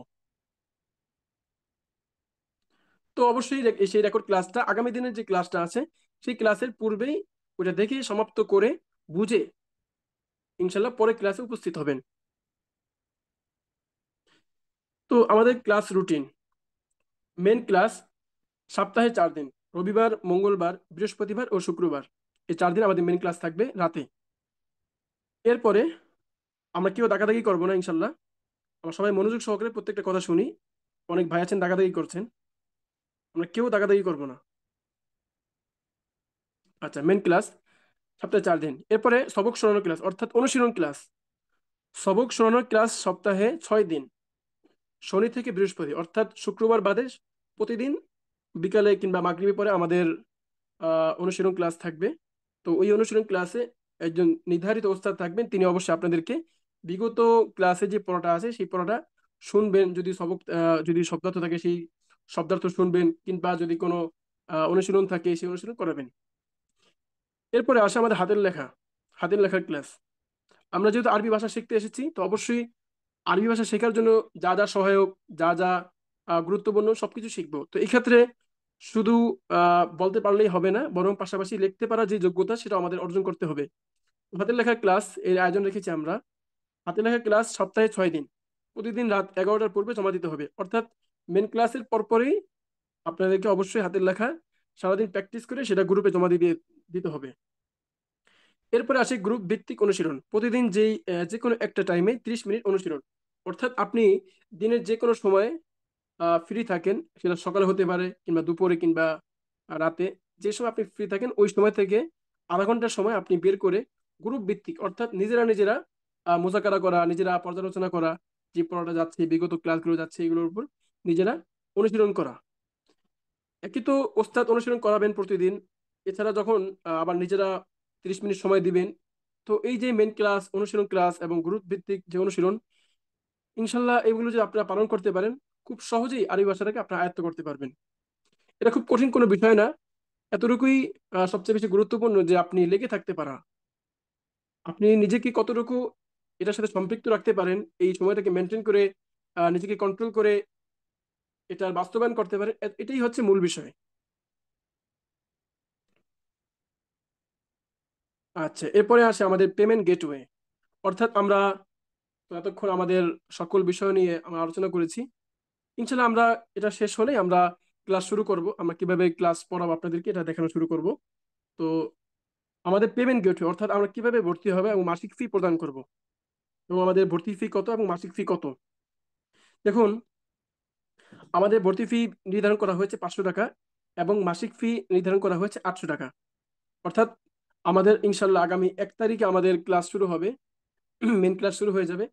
তো অবশ্যই সেই রেকর্ড ক্লাসটা আগামী দিনের যে ক্লাসটা আছে, সেই ক্লাসের পূর্বেই ওটা দেখে সমাপ্ত করে বুঝে ইনশাল্লাহ পরে ক্লাসে উপস্থিত হবেন। তো আমাদের ক্লাস রুটিন, মেন ক্লাস সপ্তাহে 4 দিন, রবিবার, মঙ্গলবার, বৃহস্পতিবার ও শুক্রবার, এই 4 দিন আমাদের মেন ক্লাস থাকবে রাতে। এরপরে আমরা কেউ দাগাদাগি করবো না ইনশাল্লাহ। আমরা সবাই মনোযোগ সহকারে প্রত্যেকটা কথা শুনি। অনেক ভাই আছেন দাগাদাগি করছেন, আমরা কেউ দাগাদাগি করবো না। আচ্ছা, মেন ক্লাস সপ্তাহে 4 দিন, এরপরে সবক শোনানোর ক্লাস অর্থাৎ অনুশীলন ক্লাস। সবক শোনানোর ক্লাস সপ্তাহে 6 দিন, শনি থেকে বৃহস্পতি অর্থাৎ শুক্রবার বাদে প্রতিদিন বিকালে কিংবা মাগরিবের পরে আমাদের অনুশীলন ক্লাস থাকবে। তো ওই অনুশীলন ক্লাসে একজন নির্ধারিত ওস্তাদ থাকবেন, তিনি অবশ্যই আপনাদেরকে বিগত ক্লাসে যে পড়াটা আছে সেই পড়াটা শুনবেন, যদি সবক যদি শব্দার্থ থাকে সেই শব্দার্থ শুনবেন, কিংবা যদি কোনো অনুশীলন থাকে সেই অনুশীলন করাবেন। এরপরে আসে আমাদের হাতের লেখার ক্লাস। আমরা যেহেতু আরবি ভাষা শিখতে এসেছি, তো অবশ্যই আরবি ভাষা শেখার জন্য যা যা সহায়ক, যা যা গুরুত্বপূর্ণ সবকিছু শিখবো। তো এই ক্ষেত্রে শুধু বলতে পারলেই হবে না, বরং পাশাপাশি লিখতে পারা যে যোগ্যতা সেটা আমাদের অর্জন করতে হবে। হাতের লেখার ক্লাস এর আয়োজন রেখেছি আমরা। হাতের লেখার ক্লাস সপ্তাহে 6 দিন, প্রতিদিন রাত 11টার পূর্বে জমা দিতে হবে, অর্থাৎ মেন ক্লাসের পরপরই আপনাদেরকে অবশ্যই হাতের লেখা সারাদিন প্র্যাকটিস করে সেটা গ্রুপে জমা দিয়ে দিতে হবে। এরপরে আসে গ্রুপ ভিত্তিক অনুশীলন, প্রতিদিন যে কোনো একটা টাইমে 30 মিনিট অনুশীলন। অর্থাৎ আপনি দিনের যে কোনো সময়ে ফ্রি থাকেন, সেটা সকালে হতে পারে কিংবা দুপুরে কিংবা রাতে, যে সময় আপনি ফ্রি থাকেন ওই সময় থেকে আধা ঘন্টার সময় আপনি বের করে গ্রুপ ভিত্তিক অর্থাৎ নিজেরা নিজেরা মোজাকারা করা, নিজেরা পর্যালোচনা করা, যে পড়াটা যাচ্ছে বিগত ক্লাসগুলো যাচ্ছে এগুলোর উপর নিজেরা অনুশীলন করা। একই তো ওস্তাদ অনুশীলন করাবেন প্রতিদিন, এছাড়া যখন আবার নিজেরা 30 মিনিট সময় দিবেন। তো এই যে মেন ক্লাস, অনুশীলন ক্লাস এবং গ্রুপ ভিত্তিক যে অনুশীলন, ইনশাল্লাহ এগুলো যদি আপনারা পালন করতে পারেন, খুব সহজেই আরবি ভাষাটাকে আপনারা আয়ত্ত করতে পারবেন। এটা খুব কঠিন কোনো বিষয় না, এতটুকুই সবচেয়ে বেশি গুরুত্বপূর্ণ যে আপনি লেগে থাকতে পারা। আপনি নিজেকে কতটুকু এটার সাথে সম্পৃক্ত রাখতে পারেন, এই সময়টাকে মেনটেন করে নিজেকে কন্ট্রোল করে এটার বাস্তবায়ন করতে পারেন, এটাই হচ্ছে মূল বিষয়। আচ্ছা, এরপরে আসে আমাদের পেমেন্ট গেটওয়ে। অর্থাৎ আমরা তো এতক্ষণ আমাদের সকল বিষয় নিয়ে আমরা আলোচনা করেছি। ইনশাল্লাহ আমরা এটা শেষ হলেই আমরা ক্লাস শুরু করব, আমরা কিভাবে ক্লাস পড়াবো আপনাদেরকে এটা দেখানো শুরু করব। তো আমাদের পেমেন্ট গেটওয়ে অর্থাৎ আমরা কিভাবে ভর্তি হবে এবং মাসিক ফি প্রদান করব, এবং আমাদের ভর্তি ফি কত এবং মাসিক ফি কত। দেখুন, আমাদের ভর্তি ফি নির্ধারণ করা হয়েছে 500 টাকা এবং মাসিক ফি নির্ধারণ করা হয়েছে 800 টাকা। অর্থাৎ আমাদের ইনশাল্লাহ আগামী 1 তারিখে আমাদের ক্লাস শুরু হবে, মেন ক্লাস শুরু হয়ে যাবে।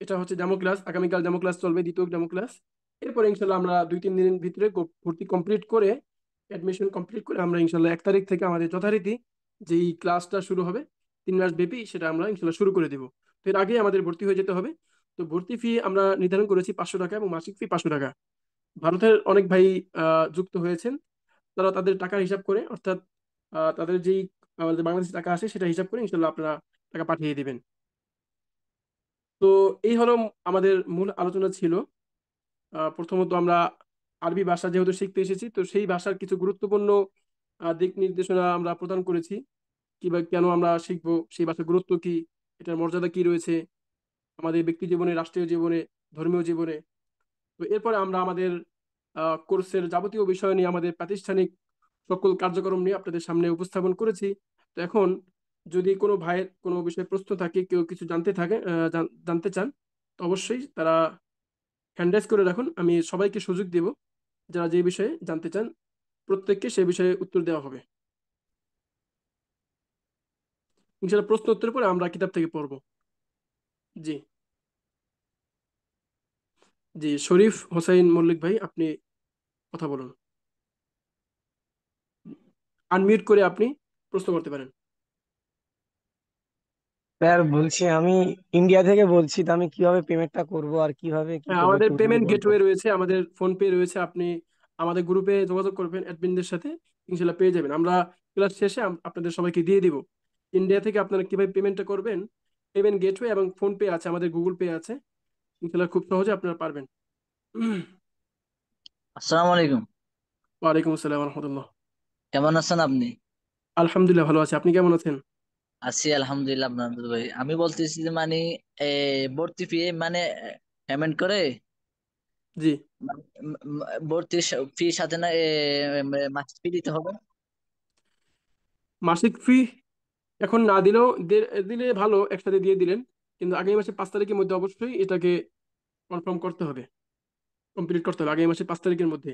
এটা হচ্ছে ডেমো ক্লাস, আগামীকাল ডেমো ক্লাস চলবে, দ্বিতীয় ডেমো ক্লাস। এরপরে ইনশাল্লাহ আমরা 2-3 দিনের ভিতরে ভর্তি কমপ্লিট করে, অ্যাডমিশন কমপ্লিট করে আমরা ইনশাল্লাহ 1 তারিখ থেকে আমাদের যথারীতি যেই ক্লাসটা শুরু হবে 3 মাস ব্যাপী, সেটা আমরা ইনশাল্লাহ শুরু করে দেবো। তো এর আগে আমাদের ভর্তি হয়ে যেতে হবে। তো ভর্তি ফি আমরা নির্ধারণ করেছি 500 টাকা এবং মাসিক ফি 500 টাকা। ভারতের অনেক ভাই যুক্ত হয়েছেন, তারা তাদের টাকার হিসাব করে অর্থাৎ তাদের যেই আমাদের বাংলাদেশি টাকা আসে সেটা হিসাব করে ইনশাল্লাহ আপনারা টাকা পাঠিয়ে দিবেন। তো এই হলো আমাদের মূল আলোচনা ছিল। প্রথমত আমরা আরবি ভাষা যেহেতু শিখতে এসেছি, তো সেই ভাষার কিছু গুরুত্বপূর্ণ দিক নির্দেশনা আমরা প্রদান করেছি, কিংবা কেন আমরা শিখবো, সেই ভাষার গুরুত্ব কি, এটার মর্যাদা কি রয়েছে আমাদের ব্যক্তি জীবনে, রাষ্ট্রীয় জীবনে, ধর্মীয় জীবনে। তো এরপরে আমরা আমাদের কোর্সের যাবতীয় বিষয় নিয়ে, আমাদের প্রাতিষ্ঠানিক সকল কার্যক্রম নিয়ে আপনাদের সামনে উপস্থাপন করেছি। তো এখন যদি কোনো ভাইয়ের কোনো বিষয়ে প্রশ্ন থাকে, কেউ কিছু জানতে থাকে জানতে চান, তো অবশ্যই তারা হ্যান্ড রাইজ করে রাখুন, আমি সবাইকে সুযোগ দেব, যারা যে বিষয়ে জানতে চান প্রত্যেককে সে বিষয়ে উত্তর দেওয়া হবে। ইনশাল্লাহ প্রশ্ন উত্তরের পরে আমরা কিতাব থেকে পড়বো। জি, জি, শরীফ হোসাইন মল্লিক ভাই, আপনি কথা বলুন, আনমিউট করে আপনি প্রশ্ন করতে পারেন। স্যার বলছি আমি ইন্ডিয়া থেকে বলছি, তো আমি কিভাবে পেমেন্টটা করব আর কিভাবে কি হ্যাঁ, করবো আমাদের একটু যদি পেমেন্ট বলতেন। গেটওয়ে রয়েছে, আমাদের ফোন পে রয়েছে, আপনি আমাদের গ্রুপে যোগাযোগ করবেন অ্যাডমিনদের সাথে, ইনশাল্লাহ পেয়ে যাবেন। আমরা ক্লাস শেষে আপনাদের সবাইকে দিয়ে দিব। ইন্ডিয়া থেকে আপনারা কিভাবে পেমেন্টটা করবেন, পেমেন্ট গেটওয়ে এবং ফোন পে আছে, আমাদের গুগল পে আছে, ইনশাল্লাহ খুব সহজে আপনারা পারবেন। আসসালামু আলাইকুম। ওয়ালাইকুম আসসালাম রহমতুল্লাহ। কেমন আছেন আপনি? আলহামদুলিল্লাহ ভালো আছে, আপনি কেমন আছেন? আছি আলহামদুলিল্লাহ। আপনার ভাই আমি বলতেছি যে মানে এ, ভর্তি ফি মানে পেমেন্ট করে জি, ভর্তি ফি সাথে না মাস্ট ফি দিতে হবে? মাসিক ফি এখন না দিলেও দিলে ভালো, একসাথে দিয়ে দিলেন। কিন্তু আগামী মাসের 5 তারিখের মধ্যে অবশ্যই এটাকে কনফার্ম করতে হবে, কমপ্লিট করতে হবে আগামী মাসের 5 তারিখের মধ্যে।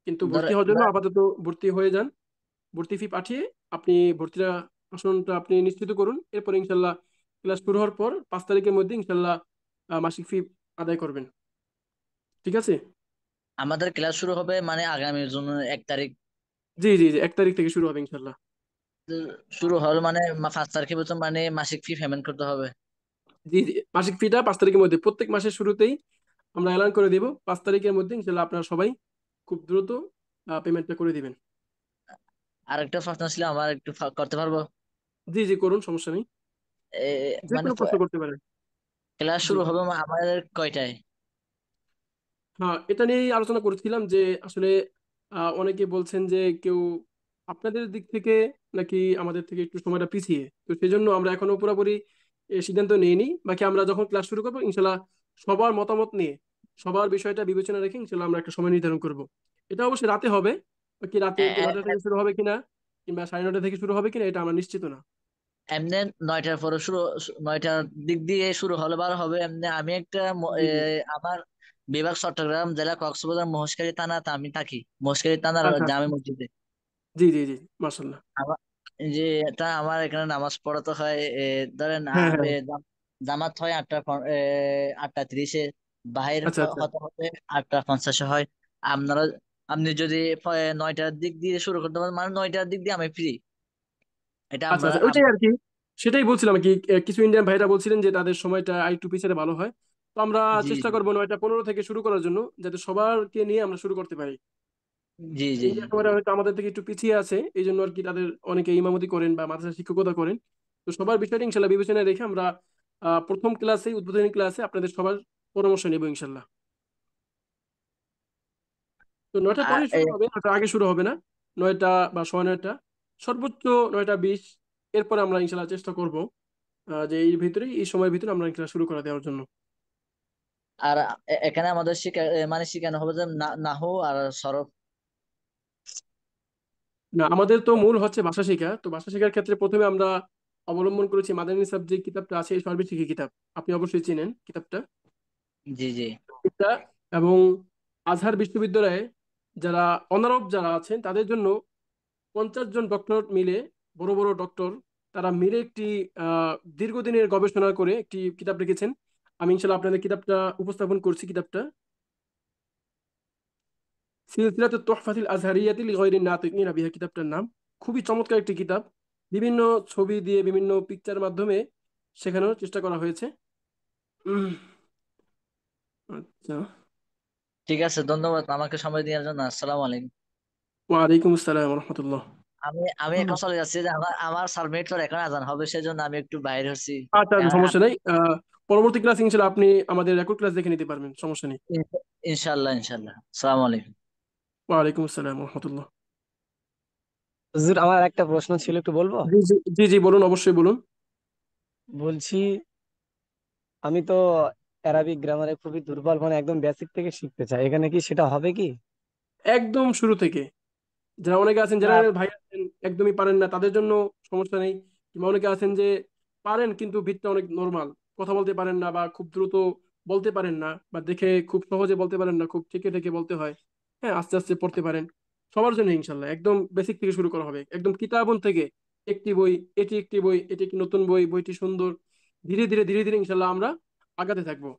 কিন্তু ধর ভর্তি হওয়ার জন্য ধর- আপাতত ভর্তি হয়ে যান, ভর্তি ফি পাঠিয়ে আপনি ভর্তিটা আসনটা আপনি নিশ্চিত করুন। এরপর ইনশাল্লাহ ক্লাস শুরু হওয়ার পর 5 তারিখের মধ্যে ইনশাল্লাহ মাসিক ফি আদায় করবেন। ঠিক আছে? আমাদের ক্লাস শুরু হবে মানে আগামী জুন 1 তারিখ। জি জি জি, 1 তারিখ থেকে শুরু হবে ইনশাল্লাহ। শুরু হল মানে 5 তারিখের ভিতর মানে মাসিক ফি পেমেন্ট করতে হবে। জি জি, মাসিক ফিটা 5 তারিখের মধ্যে, প্রত্যেক মাসের শুরুতেই আমরা এলান করে দিব 5 তারিখের মধ্যে ইনশাল্লাহ আপনারা সবাই খুব দ্রুত পেমেন্টটা করে দিবেন। আর একটা প্রশ্ন ছিল আমার, একটু করতে পারবো? জি জি, করুন, সমস্যা নেই, এ, যে মানে কোনো প্রশ্ন করতে পারেন। ক্লাস জি, শুরু হবে আমাদের কয়টায়? হ্যাঁ, এটা নিয়েই আলোচনা করছিলাম যে আসলে অনেকে বলছেন যে কেউ আপনাদের দিক থেকে নাকি আমাদের থেকে একটু সময়টা পিছিয়ে, তো সেই জন্য আমরা এখনো পুরোপুরি সিদ্ধান্ত নিইনি। বাকি আমরা যখন ক্লাস শুরু করবো ইনশাল্লাহ সবার মতামত নিয়ে, সবার বিষয়টা বিবেচনা রেখে ইনশাল্লাহ আমরা একটা সময় নির্ধারণ করব। এটা অবশ্যই রাতে হবে, বাকি রাতে এ- এ- 9টা থেকে শুরু হবে কিনা কিংবা 9:30 থেকে শুরু হবে কিনা এটা আমরা নিশ্চিত না। এমনি 9টার পরে শুরু, 9টার দিক দিয়ে শুরু হলে ভালো হবে। এমনি আমি একটা জি জি, আমার বিভাগ চট্টগ্রাম জেলা কক্সবাজার মহেশখালী থানাতে আমি থাকি, মহেশখালী থানার আচ্ছা আচ্ছা, জামে মসজিদে। জি জি জি, মাশাল্লাহ। আমার এই যে এটা আমার এখানে নামাজ পড়াতে হয়, ধরেন হ্যাঁ হ্যাঁ, জামাত হয় 8:30-এ, বাহির আচ্ছা আচ্ছা হতে হতে 8:50 হয়। আপনারা, আপনি যদি 9টার দিক দিয়ে শুরু করতে পারেন মানে 9টার দিক দিয়ে আমি ফ্রি। এটা আচ্ছা আমরা আচ্ছা, ওইটাই আর কি, সেটাই বলছিলাম আর কি। কিছু ইন্ডিয়ান ভাইরা বলছিলেন যে তাদের সময়টা আরেকটু পিছালে ভালো হয়। তো আমরা জি চেষ্টা জি করবো 9:15 থেকে শুরু করার জন্য, যাতে সবারকে নিয়ে আমরা শুরু করতে পারি। জি জি জি। ইন্ডিয়ান ভাইরা হয়তো আমাদের থেকে একটু পিছিয়ে আছে, এই জন্য আর কি তাদের অনেকে ইমামতি করেন বা মাদ্রাসা শিক্ষকতা করেন। তো সবার বিষয়টা ইনশাল্লাহ বিবেচনায় রেখে আমরা প্রথম ক্লাসে, উদ্বোধনী ক্লাসে আপনাদের সবার পরামর্শ নেব ইনশাল্লাহ। তো 9টার আর পরেই শুরু হবে, 9টার আগে শুরু হবে না। 9টা বা 9:15, সর্বোচ্চ 9:20, এরপরে আমরা ইনশাল্লাহ চেষ্টা করব যে এই ভিতরে, এই সময়ের ভিতরে আমরা ক্লাস শুরু করে দেওয়ার জন্য। আর এখানে আমাদের মানে শিখানো হবে যে নাহু আর সরফ। না, আমাদের তো মূল হচ্ছে ভাষা শেখা। তো ভাষা শেখার ক্ষেত্রে প্রথমে আমরা অবলম্বন করেছি মাদানী সাবজেক্ট কিতাবটা আছে, সর্বশিক্ষা কিতাব, আপনি অবশ্যই চিনেন কিতাবটা। জি জি। এটা এবং আজহার বিশ্ববিদ্যালয়ে যারা অনারব যারা আছেন তাদের জন্য 50 জন ডক্টর মিলে, বড় বড় ডক্টর, তারা মিলে একটি দীর্ঘদিনের গবেষণা করে একটি কিতাব লিখেছেন। আমি ইনশাল্লাহ আপনাদের কিতাবটা উপস্থাপন করছি। কিতাবটা সিলসিলাতুত তুহফাতুল আজহারিয়াতি লিগায়রিন নাতিকিনা বিহা, কিতাবটার নাম। খুবই চমৎকার একটি কিতাব, বিভিন্ন ছবি দিয়ে, বিভিন্ন পিকচার মাধ্যমে শেখানোর চেষ্টা করা হয়েছে। উম, আচ্ছা, ঠিক আছে, ধন্যবাদ আমাকে সময় দেওয়ার জন্য। আসসালামু আলাইকুম। ওয়ালাইকুম আসসালাম রহমতুল্লাহ। আমি আমি এখন চলে যাচ্ছি যে আমার আমার সাবমিট করে এখন আজান হবে, সেজন্য আমি একটু বাইরে হচ্ছি। আচ্ছা আচ্ছা, সমস্যা নেই। পরবর্তী ক্লাস ইনশাল্লাহ আপনি আমাদের রেকর্ড ক্লাস দেখে নিতে পারবেন, সমস্যা নেই। ইনশাল্লাহ ইনশাল্লাহ, আসসালামু আলাইকুম। ওয়ালাইকুম আসসালাম রহমতুল্লাহ। হুজুর, আমার একটা প্রশ্ন ছিল, একটু বলবো? জি জি জি জি, বলুন, অবশ্যই বলুন। বলছি, আমি তো অ্যারাবিক গ্রামারে খুবই দুর্বল, মানে একদম বেসিক থেকে শিখতে চাই, এখানে কি সেটা হবে কি? একদম শুরু থেকে, যারা অনেকে আছেন না, জেনারেল ভাই আছেন একদমই পারেন না, তাদের জন্য সমস্যা নেই। কিংবা অনেকে আছেন যে পারেন কিন্তু ভিতটা অনেক নর্মাল, কথা বলতে পারেন না বা খুব দ্রুত বলতে পারেন না, বা দেখে খুব সহজে বলতে পারেন না, খুব ঠেকে ঠেকে বলতে হয়। হ্যাঁ, আস্তে আস্তে পড়তে পারেন। সবার জন্য ইনশাল্লাহ একদম বেসিক থেকে শুরু করা হবে, একদম কিতাবন থেকে। একটি বই, এটি একটি বই, এটি একটি নতুন বই, বইটি সুন্দর। ধীরে ধীরে ধীরে ধীরে ইনশাল্লাহ আমরা আগাতে থাকবো,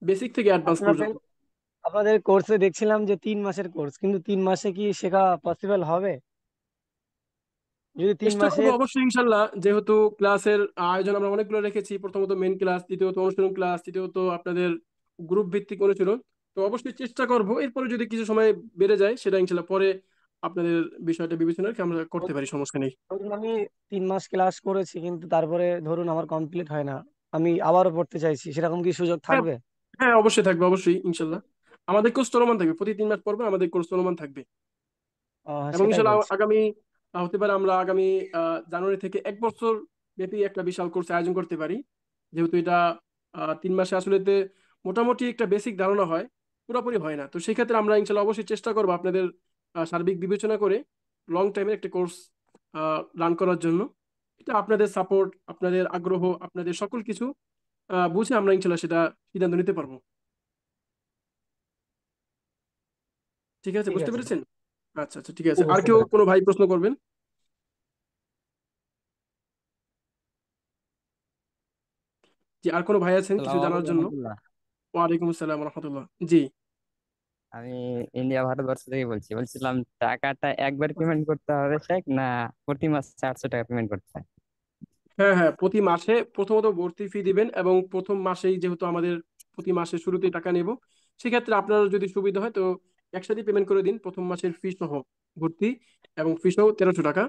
বেসিক থেকে অ্যাডভান্স আপনাদের পর্যন্ত। আপনাদের কোর্সে দেখছিলাম যে 3 মাসের কোর্স, কিন্তু 3 মাসে কি শেখা পসিবল হবে? যদি তিন চেষ্টা করবো মাসের অবশ্যই ইনশাল্লাহ, যেহেতু ক্লাসের আয়োজন আমরা অনেকগুলো রেখেছি, প্রথমত মেন ক্লাস, দ্বিতীয়ত অনুশীলন ক্লাস, তৃতীয়ত আপনাদের গ্রুপ ভিত্তিক অনুশীলন। তো অবশ্যই চেষ্টা করব, এরপরে যদি কিছু সময় বেড়ে যায় সেটা ইনশাল্লাহ পরে আপনাদের বিষয়টা বিবেচনা রেখে আমরা করতে পারি, সমস্যা নেই। ধরুন আমি 3 মাস ক্লাস করেছি, কিন্তু তারপরে ধরুন আমার কমপ্লিট হয় না, আমি আবারও পড়তে চাইছি, সেরকম কি সুযোগ হ্যাঁ থাকবে? হ্যাঁ, অবশ্যই থাকবে, অবশ্যই ইনশাল্লাহ। আমাদের কোর্স চলমান থাকবে, প্রতি 3 মাস পর পর আমাদের কোর্স চলমান থাকবে। এবং সেটাই ইনশাল্লাহ বলছি। আগামী হতে পারে আমরা আগামী জানুয়ারি থেকে 1 বছর ব্যাপী একটা বিশাল কোর্স আয়োজন করতে পারি। যেহেতু এটা 3 মাসে আসলে মোটামুটি একটা বেসিক ধারণা হয়, পুরোপুরি হয় না। তো সেই ক্ষেত্রে আমরা ইনশাল্লাহ অবশ্যই চেষ্টা করবো আপনাদের সার্বিক বিবেচনা করে লং টাইমের একটা কোর্স রান করার জন্য। এটা আপনাদের সাপোর্ট, আপনাদের আগ্রহ, আপনাদের সকল কিছু বুঝে আমরা ইনশাল্লাহ সেটা সিদ্ধান্ত নিতে পারবো। ঠিক আছে, ঠিক বুঝতে আছে। পেরেছেন? আচ্ছা আচ্ছা, ঠিক আছে। জি, আর বুঝতে কেউ পেরেছি। কোনো ভাই প্রশ্ন করবেন? জি, আর কোনো ভাই আছেন কিছু আসসালামু জানার আলাইকুম জন্য? রহমতুল্লাহ। ওয়ালাইকুম আসসালাম রহমতুল্লাহ। জি। আমি ইন্ডিয়া ভারতবর্ষ থেকে বলছিলাম টাকাটা একবার পেমেন্ট করতে হবে শেখ, না প্রতি মাসে 800 টাকা পেমেন্ট করতে হয়? হ্যাঁ হ্যাঁ, প্রতি মাসে প্রথমত ভর্তি ফি দিবেন, এবং প্রথম মাসেই যেহেতু আমাদের প্রতি মাসে শুরুতেই টাকা নেব, সেক্ষেত্রে আপনার যদি সুবিধা হয় তো একসাথে পেমেন্ট করে দিন, প্রথম মাসের ফি সহ, ভর্তি এবং ফি সহ 1300 টাকা।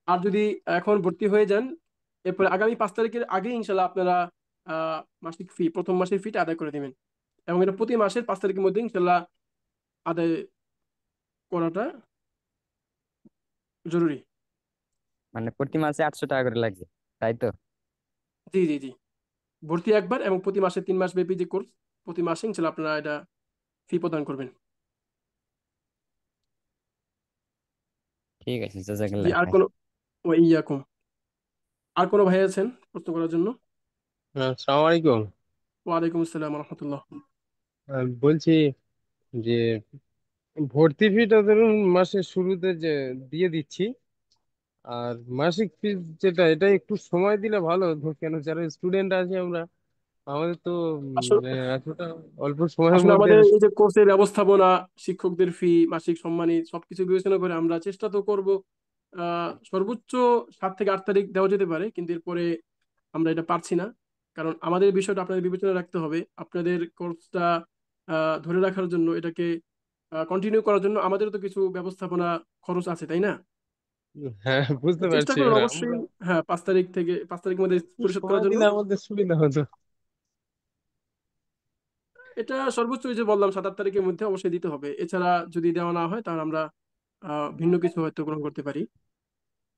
আর যদি এখন ভর্তি হয়ে যান, এরপরে আগামী 5 তারিখের আগে ইনশাল্লাহ আপনারা মাসিক ফি, প্রথম মাসের ফিটা আদায় করে দিবেন, এবং এটা প্রতি মাসের 5 তারিখের মধ্যে ইনশাল্লাহ আদায় করাটা জরুরি। মানে প্রতি মাসে 800 টাকা করে লাগবে, তাই তো? জি জি জি, ভর্তি একবার, এবং প্রতি মাসে 3 মাস ব্যাপী যে কোর্স, প্রতি মাসে ইনশাল্লাহ আপনারা এটা ফি প্রদান করবেন। ঠিক আছে, জি, জাজাকাল্লাহ আর খাইর। কোনো, ও ইয়াকুম, আর কোনো ভাই আছেন প্রশ্ন করার জন্য? আসসালামু আলাইকুম। ওয়ালাইকুম আসসালাম রহমতুল্লাহ। বলছি যে ভর্তি ফিটা ধরুন মাসের শুরুতে যে দিয়ে দিচ্ছি, আর মাসিক ফিস যেটা, এটা একটু সময় দিলে ভালো হতো। কেন যারা স্টুডেন্ট আছে আমরা, আমাদের তো আসলে এতটা অল্প সময়ের আসলে মধ্যে। আমাদের এই যে কোর্সের ব্যবস্থাপনা, শিক্ষকদের ফি, মাসিক সম্মানী সবকিছু বিবেচনা করে আমরা চেষ্টা তো করব সর্বোচ্চ 7 থেকে 8 তারিখ দেওয়া যেতে পারে, কিন্তু এরপরে আমরা এটা পারছি না। কারণ আমাদের বিষয়টা আপনাদের বিবেচনায় রাখতে হবে, আপনাদের কোর্সটা ধরে রাখার জন্য, এটাকে কন্টিনিউ করার জন্য আমাদেরও তো কিছু ব্যবস্থাপনা খরচ আছে, তাই না? হ্যাঁ, বুঝতে চেষ্টা পারছি। করুন এবার অবশ্যই, আমরা হ্যাঁ, 5 তারিখের মধ্যে একটু পরিশোধ করার সময় জন্য। দিলে আমাদের সুবিধা হতো। এটা সর্বোচ্চ ওই যে বললাম 7-8 তারিখের মধ্যে অবশ্যই দিতে হবে, এছাড়া যদি দেওয়া না হয় তাহলে আমরা ভিন্ন কিছু হয়তো গ্রহণ করতে পারি,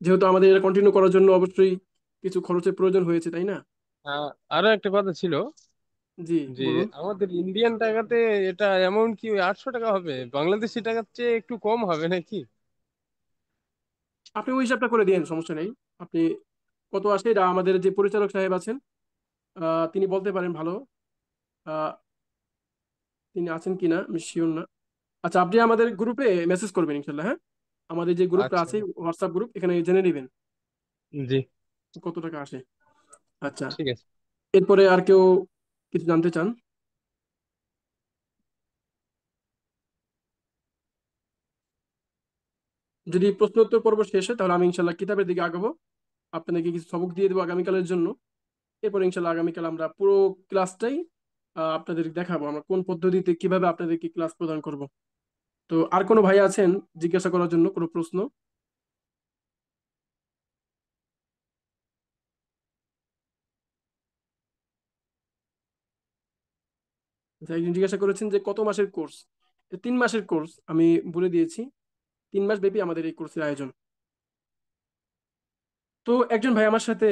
যেহেতু আমাদের এটা কন্টিনিউ করার জন্য অবশ্যই কিছু খরচের প্রয়োজন হয়েছে, তাই না? আরো একটা কথা ছিল জি, যে বলুন। আমাদের ইন্ডিয়ান টাকাতে এটা অ্যামাউন্ট কি ওই 800 টাকা হবে? বাংলাদেশি টাকার চেয়ে একটু কম হবে নাকি? আপনি ওই হিসাবটা করে দিন, সমস্যা নেই। আপনি কত আসে এটা আমাদের যে পরিচালক সাহেব আছেন, তিনি বলতে পারেন ভালো। আহ, তিনি আছেন কিনা আমি শিওর না। আচ্ছা, আপনি আমাদের গ্রুপে মেসেজ করবেন ইনশাল্লাহ, হ্যাঁ, আমাদের যে গ্রুপটা আচ্ছা, আছে, হোয়াটসঅ্যাপ গ্রুপ, এখানে জেনে নেবেন জি, কত টাকা আসে। আচ্ছা, ঠিক আছে। এরপরে আর কেউ কিছু জানতে চান? যদি প্রশ্ন উত্তর পর্ব শেষ হয় তাহলে আমি ইনশাল্লাহ কিতাবের দিকে আগাবো, আপনাদেরকে কিছু সবক দিয়ে দেবো আগামীকালের জন্য। এরপর ইনশাল্লাহ আগামীকাল আমরা পুরো ক্লাসটাই আপনাদের দেখাবো আমরা কোন পদ্ধতিতে কিভাবে আপনাদেরকে ক্লাস প্রদান করব। তো আর কোনো ভাই আছেন জিজ্ঞাসা করার জন্য কোনো প্রশ্ন? আচ্ছা, একজন জিজ্ঞাসা করেছেন যে কত মাসের কোর্স। 3 মাসের কোর্স, আমি বলে দিয়েছি। 3 মাস ব্যাপী আমাদের এই কোর্সের আয়োজন। তো একজন ভাই আমার সাথে,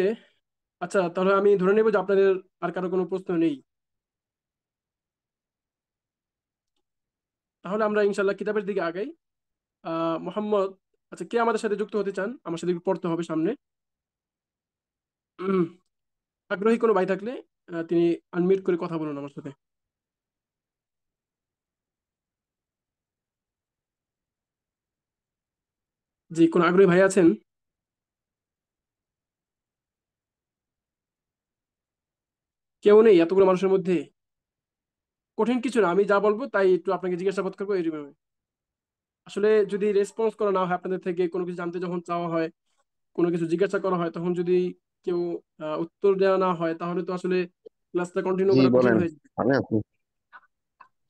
আচ্ছা তাহলে আমি ধরে নেব যে আপনাদের আর কারো কোনো প্রশ্ন নেই। তাহলে আমরা ইনশাল্লাহ কিতাবের দিকে আগাই। মোহাম্মদ, আচ্ছা, কে আমাদের সাথে যুক্ত হতে চান? আমার সাথে একটু পড়তে হবে সামনে। উম, আগ্রহী কোনো ভাই থাকলে তিনি আনমিউট করে কথা বলুন আমার সাথে। জি, কোনো আগ্রহী ভাই আছেন? কেউ নেই এতগুলো মানুষের মধ্যে? কঠিন কিছু না, আমি যা বলবো তাই একটু আপনাকে জিজ্ঞাসাবাদ করবো এইরকম। আসলে যদি রেসপন্স করা না হয় আপনাদের থেকে, কোনো কিছু জানতে যখন চাওয়া হয়, কোনো কিছু জিজ্ঞাসা করা হয়, তখন যদি কেউ উত্তর দেওয়া না হয়, তাহলে তো আসলে ক্লাসটা কন্টিনিউ জি করা কঠিন বলেন। হয়ে যাবে। আমি আছি।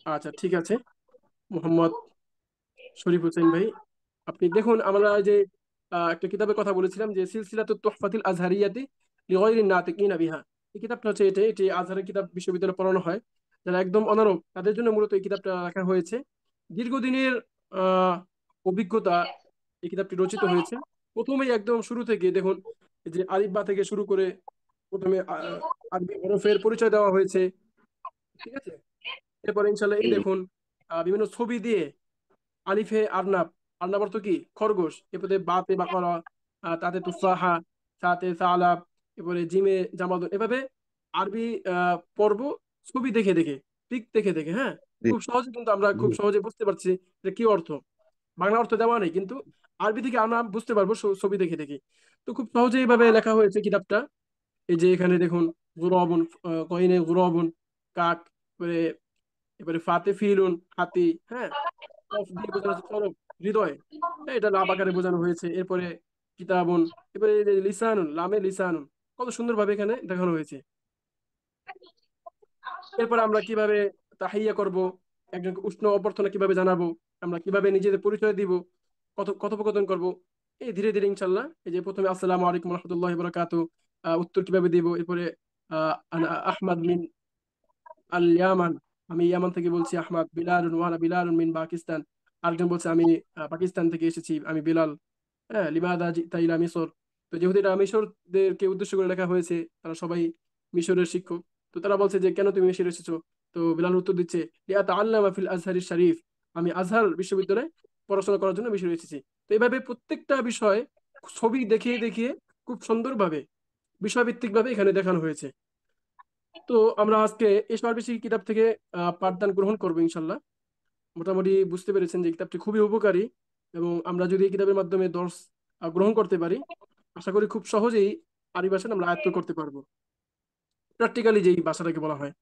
আচ্ছা, ঠিক আছে। মোহাম্মদ শরীফ হোসেন ভাই, আপনি দেখুন, আমরা যে একটা কিতাবের কথা বলেছিলাম যে সিলসিলাতুত তুহফাতিল আজহারিয়াতি লিগায়রিন নাতিকিনা বিহা, এই কিতাবটা হচ্ছে এটি আজহারের কিতাব, বিশ্ববিদ্যালয়ে পড়ানো হয়। যারা একদম অনারব তাদের জন্য মূলত এই কিতাবটা রাখা হয়েছে। দীর্ঘদিনের আহ অভিজ্ঞতা এই কিতাবটি রচিত হয়েছে। প্রথমেই একদম শুরু থেকে দেখুন, এই যে আলিফ বা থেকে শুরু করে প্রথমে আরবি হরফের পরিচয় দেওয়া হয়েছে, ঠিক আছে? এরপর ইনশাল্লাহ এই দেখুন বিভিন্ন ছবি দিয়ে, আলিফে আরনাব, আরনাব অর্থ কি? খরগোশ। এরপরে বাতে বাকরা, তাতে তুফাহা, সাতে সালাব, এরপরে জিমে জামালুন, এভাবে আরবি পড়ব ছবি দেখে দেখে, পিক দেখে দেখে। হ্যাঁ, জি। খুব সহজে কিন্তু আমরা খুব সহজে বুঝতে পারছি এটা কি অর্থ। বাংলা অর্থ দেওয়া নেই, কিন্তু আরবি থেকে আমরা বুঝতে পারবো ছবি দেখে দেখে। তো খুব সহজে এইভাবে লেখা হয়েছে কিতাবটা। এই যে এখানে দেখুন, গুরবন, কহিনে গুরবন, কাক, এবারে এবারে ফাতে ফিলুন, হাতি। হ্যাঁ, কফ দিয়ে বোঝানো হচ্ছে তরফ, হৃদয়। হ্যাঁ, এটা লাভ আকারে বোঝানো হয়েছে। এরপরে কিতাবুন, এবারে এই যে লিসানুন, লামে লিসানুন, কত সুন্দরভাবে এখানে দেখানো হয়েছে। এরপর আমরা কিভাবে তাহিয়া করব, একজনকে উষ্ণ অভ্যর্থনা কিভাবে জানাবো, আমরা কিভাবে নিজেদের পরিচয় দিব, কথোপকথন করব, এই ধীরে ধীরে ইনশাল্লাহ। এই যে প্রথমে আসসালামু আলাইকুম রহমতুল্লাহ বরকাতু, উত্তর কিভাবে দিব। এরপরে আনা আহমদ মিন আল ইয়ামান, আমি ইয়ামান থেকে বলছি। আহমদ বিলালুন ওয়ানা বিলালুন মিন পাকিস্তান, আরেকজন বলছে আমি পাকিস্তান থেকে এসেছি, আমি বিলাল। হ্যাঁ, লিমাদা জিতা ইলা মিশর। তো যেহেতু এটা মিশরদেরকে উদ্দেশ্য করে লেখা হয়েছে, তারা সবাই মিশরের শিক্ষক। তো তারা বলছে যে কেন তুমি মিশরে এসেছো। তো বিলাল উত্তর দিচ্ছে, লিআতাআল্লামা ফিল আজহারি শরীফ, আমি আজহার বিশ্ববিদ্যালয়ে পড়াশোনা করার জন্য মিশরে এসেছি। তো এইভাবে প্রত্যেকটা বিষয় ছবি দেখিয়ে দেখিয়ে খুব সুন্দরভাবে বিষয়ভিত্তিক ভাবে এখানে দেখানো হয়েছে। তো আমরা আজকে এই সর্বশেষ কিতাব থেকে পাঠদান গ্রহণ করবো ইনশাল্লাহ। মোটামুটি বুঝতে পেরেছেন যে কিতাবটি খুবই উপকারী, এবং আমরা যদি এই কিতাবের মাধ্যমে দর্শ গ্রহণ করতে পারি, আশা করি খুব সহজেই আরবি ভাষা আমরা আয়ত্ত করতে পারবো, প্র্যাকটিক্যালি যেই ভাষাটাকে বলা হয়।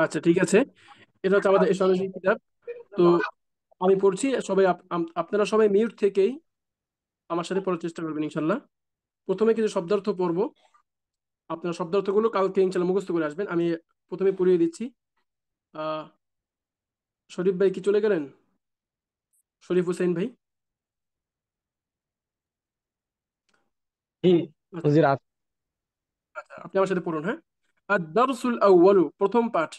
আচ্ছা, ঠিক আছে। এটা হচ্ছে আমাদের এই সর্বশেষ কিতাব। তো আমি পড়ছি, সবাই আপনারা সবাই মিউট থেকেই আমার সাথে পড়ার চেষ্টা করবেন ইনশাল্লাহ। প্রথমে কিছু শব্দার্থ পড়বো, আপনার শব্দার্থগুলো কালকে ইনশাল্লাহ মুখস্থ করে আসবেন। আমি প্রথমে পড়িয়ে দিচ্ছি। আহ শরীফ ভাই কি চলে গেলেন? শরীফ হোসেন ভাই। জি আচ্ছা, হুজুর। আচ্ছা, আপনি আমার সাথে পড়ুন। হ্যাঁ, আদ-দারসুল আউয়ালু, প্রথম পাঠ।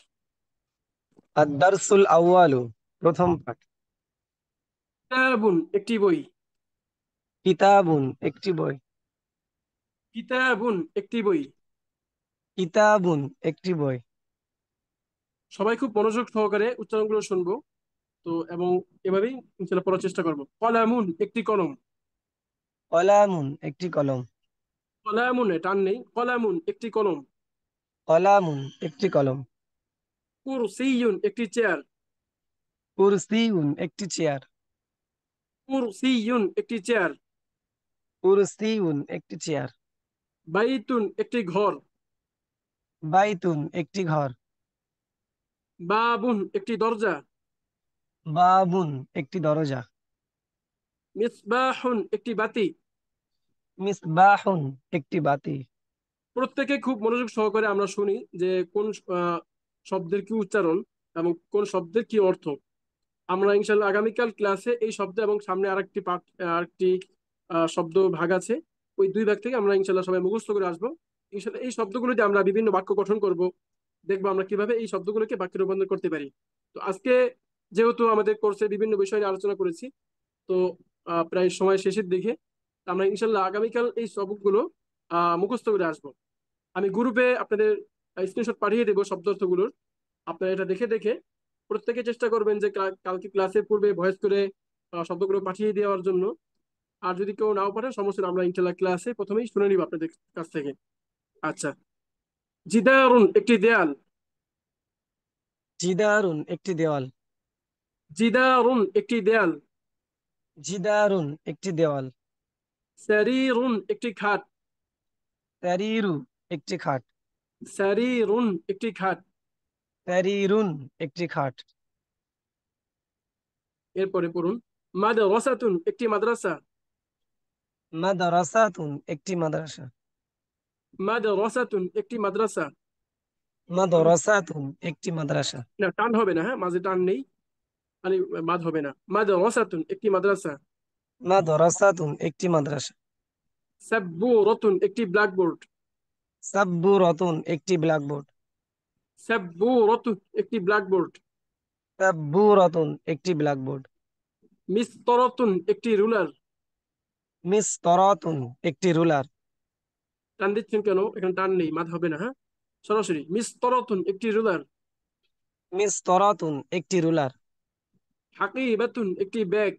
আদ-দারসুল আউয়ালু, প্রথম পাঠ। কিতাবুন, একটি বই। কিতাবুন, একটি বই। কিতাবুন, একটি বই। কিতাবুন, একটি বই। সবাই খুব মনোযোগ সহকারে উচ্চারণগুলো শুনবো। তো এবং এভাবেই ইনশাল্লাহ পড়ার চেষ্টা করবো। কলামুন, একটি কলম। কলামুন, একটি কলম। কলামুনে টান নেই, কলামুন, একটি কলম। কলামুন, একটি কলম। কুরসিয়ুন, একটি চেয়ার। কুরসিউন, একটি চেয়ার। কুরসিয়ুন, একটি চেয়ার। কুরসিউন, একটি চেয়ার। বাইতুন, একটি ঘর। বাইতুন, একটি ঘর। বাবুন, একটি দরজা। বাবুন, একটি দরজা। মিসবাহুন, একটি বাতি। মিসবাহুন, একটি বাতি। প্রত্যেকে খুব মনোযোগ সহকারে আমরা শুনি যে কোন শব্দের কি উচ্চারণ এবং কোন শব্দের কি অর্থ। আমরা ইনশাল্লাহ আগামীকাল ক্লাসে এই শব্দ এবং সামনে আরেকটি পাঠ, আরেকটি শব্দ ভাগ আছে, ওই দুই ভাগ থেকে আমরা ইনশাল্লাহ সবাই মুখস্থ করে আসবো। ইনশাল্লাহ এই শব্দগুলো দিয়ে আমরা বিভিন্ন বাক্য গঠন করব, দেখবো আমরা কিভাবে এই শব্দগুলোকে বাক্যে রূপান্তর করতে পারি। তো আজকে যেহেতু আমাদের কোর্সে বিভিন্ন বিষয় নিয়ে আলোচনা করেছি, তো প্রায় সময় শেষের দিকে, আমরা ইনশাল্লাহ আগামীকাল এই সবগুলো মুখস্থ করে আসবো। আমি গ্রুপে আপনাদের স্ক্রিনশট পাঠিয়ে দেবো শব্দার্থগুলোর। আপনারা এটা দেখে দেখে প্রত্যেকে চেষ্টা করবেন যে কালকে ক্লাসের পূর্বে ভয়েস করে শব্দগুলো পাঠিয়ে দেওয়ার জন্য। আর যদি কেউ নাও পারে সমস্যা নেই, আমরা ইনশাল্লাহ ক্লাসে প্রথমেই শুনে নিব আপনাদের কাছ থেকে। আচ্ছা, জিদারুন, একটি দেয়াল। জিদারুন, একটি দেওয়াল। জিদারুন, একটি দেয়াল। জিদারুন, একটি দেওয়াল। সারিরুন, একটি খাট। সারিরু, একটি খাট। সারিরুন, একটি খাট। সারিরুন, একটি খাট। এরপরে পড়ুন, মাদ্রাসাতুন, একটি মাদ্রাসা। মাদ্রাসাতুন, একটি মাদ্রাসা। মাদ্রাসাতুন, একটি মাদ্রাসা। মাদ্রাসাতুন, একটি মাদ্রাসা। না, টান হবে না। হ্যাঁ, মাঝে টান নেই, মানে বাদ হবে না। মাদ্রাসাতুন, একটি মাদ্রাসা। মাদ্রাসাতুন, একটি মাদ্রাসা। সাব্বুরাতুন, একটি ব্ল্যাকবোর্ড। সাব্বুরাতুন, একটি ব্ল্যাকবোর্ড। সাব্বুরাতুন, একটি ব্ল্যাকবোর্ড। সাব্বুরাতুন, একটি ব্ল্যাকবোর্ড। মিসতরাতুন একটি রুলার। মিসতরাতুন একটি রুলার। টান দিচ্ছেন কেন? এখানে টান নেই, মাদ হবে না, হ্যাঁ, সরাসরি মিসতরাতুন একটি রুলার। মিসতরাতুন একটি রুলার। হাকিবাতুন একটি ব্যাগ।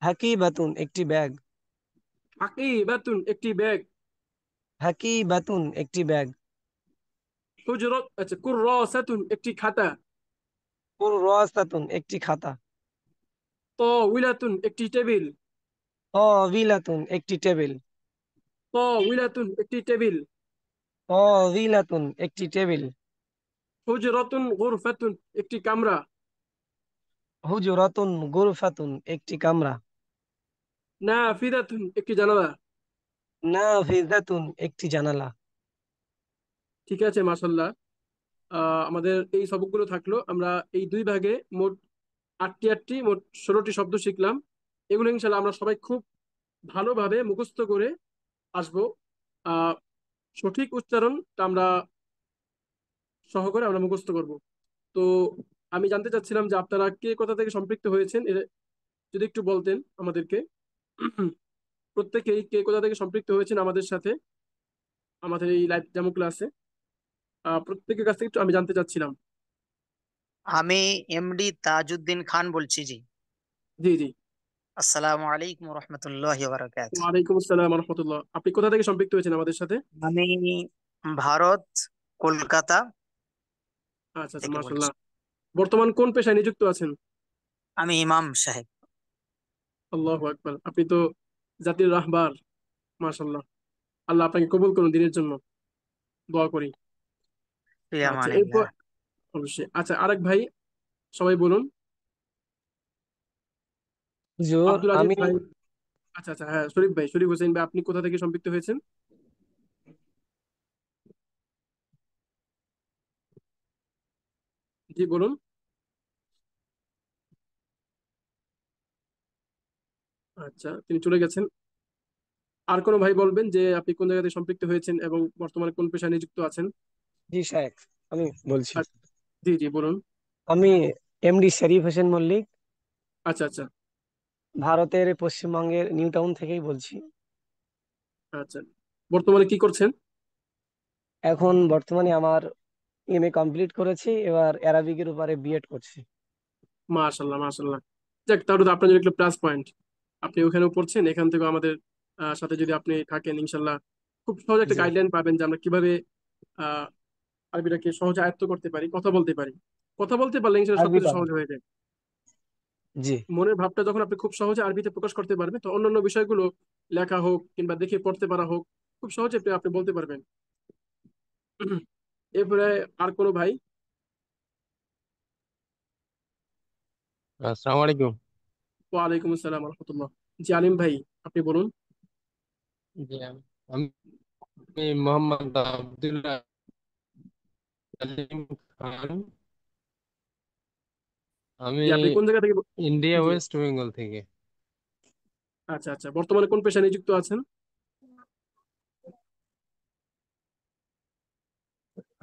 হাকিবাতুন একটি ব্যাগ। হাকিবাতুন একটি ব্যাগ। হাকিবাতুন একটি ব্যাগ। হুজরাত, আচ্ছা, কুররাসাতুন একটি খাতা। কুররাসাতুন একটি খাতা। তাওইলাতুন একটি টেবিল। তাওবিলাতুন একটি টেবিল। তাওইলাতুন একটি টেবিল। তাওবিলাতুন একটি টেবিল। হুজরাতুন গুরফাতুন একটি কামরা। হুজরাতুন গুরফাতুন একটি কামরা। নাফিদাতুন একটি জানালা। নাফিজাতুন একটি জানালা। ঠিক আছে, মাশাল্লাহ। আমাদের এই সবকগুলো থাকলো। আমরা এই দুই ভাগে মোট মোট 16টি শব্দ শিখলাম। এগুলো ইনশাল্লাহ আমরা সবাই খুব ভালোভাবে মুখস্থ করে আসবো। আহ সঠিক উচ্চারণটা আমরা সহকারে আমরা মুখস্থ করব। তো আমি জানতে চাচ্ছিলাম যে আপনারা কে কোথা থেকে সম্পৃক্ত হয়েছেন, এটা যদি একটু বলতেন আমাদেরকে। প্রত্যেকেই কে কোথা থেকে সম্পৃক্ত হয়েছেন আমাদের সাথে, আমাদের এই লাইভ ডেমো ক্লাসে, প্রত্যেকের কাছ থেকে একটু আমি জানতে চাচ্ছিলাম। আমি এমডি তাজউদ্দিন খান বলছি জি। জি জি। আসসালামু আলাইকুম রহমতুল্লাহি বারাকাত। ওয়ালাইকুম আসসালাম রহমতুল্লাহ। আপনি কোথা থেকে সম্পৃক্ত হয়েছেন আমাদের সাথে? আমি ভারত, কলকাতা আচ্ছা আচ্ছা, থেকে বলছি। মাশাল্লাহ। বর্তমান কোন পেশায় নিযুক্ত আছেন? আমি ইমাম সাহেব। আল্লাহু আকবার, আপনি তো জাতির রাহবার। মাশাল্লাহ, আল্লাহ আপনাকে কবুল করুন দিনের জন্য, দোয়া করি। ফি আচ্ছা, আমানিল্লাহ। এরপর অবশ্যই। আচ্ছা, আরেক ভাই, সবাই বলুন। হুজুর আব্দুল আজিজ আমি ভাই। আচ্ছা আচ্ছা, হ্যাঁ, শরীফ ভাই, শরীফ হোসেন ভাই, আপনি কোথা থেকে সম্পৃক্ত হয়েছেন? জি বলুন। আচ্ছা, তিনি চলে গেছেন। আর কোনো ভাই বলবেন যে আপনি কোন জায়গা থেকে সম্পৃক্ত হয়েছেন এবং বর্তমানে কোন পেশায় নিযুক্ত আছেন? জি শায়েখ, আমি বলছি। আ- জি জি বলুন। আমি এমডি শরীফ হোসেন মল্লিক, আচ্ছা আচ্ছা। ভারতের পশ্চিমবঙ্গের নিউ টাউন থেকেই বলছি। আচ্ছা, বর্তমানে কি করছেন? এখন বর্তমানে আমার এমএ কমপ্লিট করেছি, এবার অ্যারাবিকের উপরে বিএড করছি। মাশাল্লাহ মাশাল্লাহ। যাক, তাহলে তো আপনার জন্য একটা প্লাস পয়েন্ট। আপনি ওখানেও পড়ছেন, এখান থেকে আমাদের সাথে যদি আপনি থাকেন, ইনশাল্লাহ খুব সহজ একটা জি। গাইডলাইন পাবেন যে আমরা কিভাবে আহ আরবিটাকে সহজে আয়ত্ত করতে পারি, কথা বলতে পারি। কথা বলতে পারলে ইনশাল্লাহ আরবি সবকিছু পাবেন। সহজ হয়ে যায়। জি। মনের ভাবটা যখন আপনি খুব সহজে আরবিতে প্রকাশ করতে পারবেন, তো অন্যান্য বিষয়গুলো, লেখা হোক কিংবা দেখে পড়তে পারা হোক, খুব সহজে আপনি আপনি বলতে পারবেন। এরপরে আর কোনো ভাই? আসসালামু আলাইকুম। ওয়ালাইকুম আসসালাম রহমতুল্লাহ। জি, আলিম ভাই, আপনি বলুন। জি, আমি মোহাম্মদ আব্দুল্লাহ আলিম খান। আমি জি, আপনি কোন জায়গা থেকে ইন্ডিয়া জি, ওয়েস্ট বেঙ্গল থেকে। আচ্ছা আচ্ছা, বর্তমানে কোন পেশায় নিযুক্ত আছেন?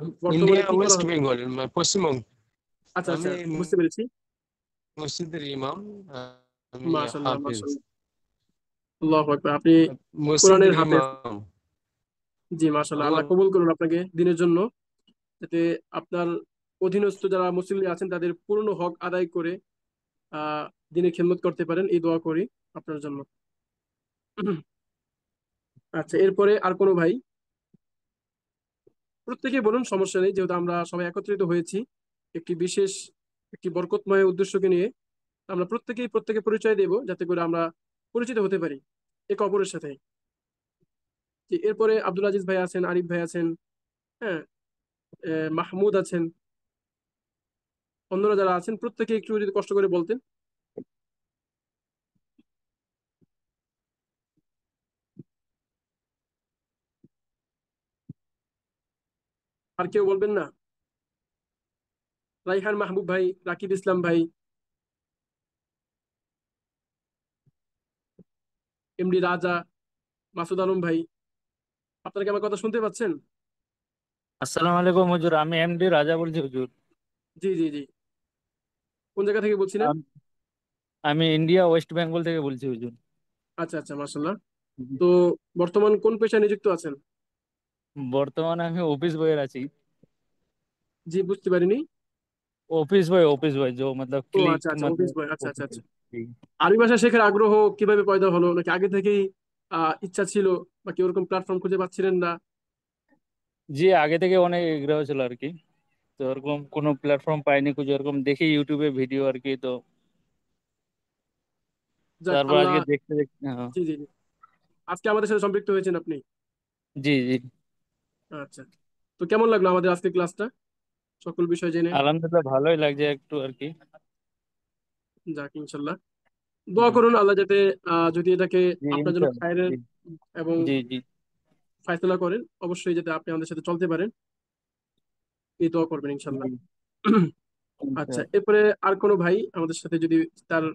বর্তমানে ইন্ডিয়া কি করা ওয়েস্ট হচ্ছে? বেঙ্গল, পশ্চিমবঙ্গ। আচ্ছা আমি আচ্ছা, বুঝতে পেরেছি। মসজিদের ইমাম। আমি মাশাল্লাহ হাফিজ। মাশাল্লাহ। আল্লাহু আকবার, আপনি কোরআনের মসজিদের হাফেজ। ইমাম। জি, মাশাল্লাহ, আমার আল্লাহ কবুল করুন আপনাকে দিনের জন্য, যাতে আপনার অধীনস্থ যারা মুসল্লি আছেন তাদের পূর্ণ হক আদায় করে আহ দিনের খেদমত করতে পারেন, এই দোয়া করি আপনার জন্য। আচ্ছা, এরপরে আর কোনো ভাই? প্রত্যেকে বলুন, সমস্যা নেই, যেহেতু আমরা সবাই একত্রিত হয়েছি একটি বিশেষ, একটি বরকতময় উদ্দেশ্যকে নিয়ে। আমরা প্রত্যেকেই প্রত্যেকে পরিচয় দেব, যাতে করে আমরা পরিচিত হতে পারি একে অপরের সাথে। যে এরপরে আব্দুল আজিজ ভাই আছেন, আরিফ ভাই আছেন, হ্যাঁ, মাহমুদ আছেন, অন্যরা যারা আছেন প্রত্যেকে একটু যদি কষ্ট করে বলতেন। আর কেউ বলবেন না? রাইহান মাহবুব ভাই, রাকিব ইসলাম ভাই, এমডি রাজা, মাসুদ আলম ভাই, আপনারা কি আমার কথা শুনতে পাচ্ছেন? আসসালামু আলাইকুম হুজুর, আমি এমডি রাজা বলছি হুজুর। জি জি জি। কোন জায়গা থেকে বলছিলেন? আম- আমি ইন্ডিয়া ওয়েস্ট বেঙ্গল থেকে বলছি হুজুর। আচ্ছা আচ্ছা, মাশাল্লাহ। জি। তো বর্তমান কোন পেশায় নিযুক্ত আছেন? বর্তমানে আমি অফিস বয়ের আছি। জি, বুঝতে পারিনি। ऑफिस बॉय जो मतलब ও क्लिक আচ্ছা আচ্ছা, অফিস मतलब বয়। আচ্ছা আচ্ছা ऑफिस আচ্ছা। जी। আরবি ভাষা শেখার আগ্রহ কিভাবে পয়দা হলো, নাকি আগে থেকেই ইচ্ছা ছিল, বা কি ওরকম প্ল্যাটফর্ম খুঁজে পাচ্ছিলেন না? জি, আগে থেকে অনেক আগ্রহ ছিল আর কি। তো এরকম কোনো প্ল্যাটফর্ম পাইনি, কিছু এরকম দেখি ইউটিউবে ভিডিও আর কি। তো যাক, তারপর আল্লাহ। আজকে দেখতে দেখতে, হ্যাঁ। জি জি জি। আজকে আমাদের সাথে সম্পৃক্ত হয়েছেন আপনি। জি জি। আচ্ছা। তো কেমন লাগলো আমাদের আজকে ক্লাসটা, সকল বিষয় জেনে? আলহামদুলিল্লাহ ভালোই লাগছে একটু আর কি। যাক, ইনশাল্লাহ দোয়া জি করুন আল্লাহ যাতে যদি এটাকে জি আপনার জন্য ইনশাআল্লাহ। খায়রের জি এবং জি জি ফায়সালা করেন, অবশ্যই যাতে আপনি আমাদের সাথে চলতে পারেন, এই দোয়া করবেন জি ইনশাল্লাহ। আচ্ছা, ইনশাআল্লাহ। এরপরে আর কোনো ভাই আমাদের সাথে যদি তার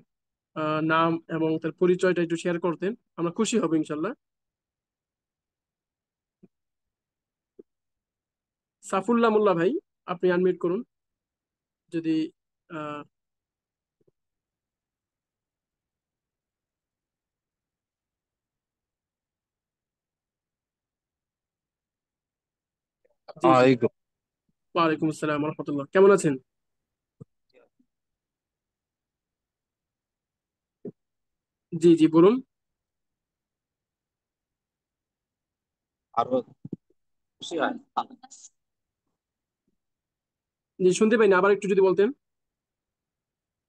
নাম এবং তার পরিচয়টা একটু শেয়ার করতেন, আমরা খুশি হব ইনশাল্লাহ। সাফুল্লাহ মোল্লা ভাই, আপনি আনমিউট করুন যদি। আহ, জি জি। ওয়ালাইকুম। ওয়ালাইকুম আসসালাম রহমতুল্লাহ, কেমন আছেন? জি জি, বলুন। আরো খুশি হয়। জি, শুনতে পাইনি, আবার একটু যদি বলতেন।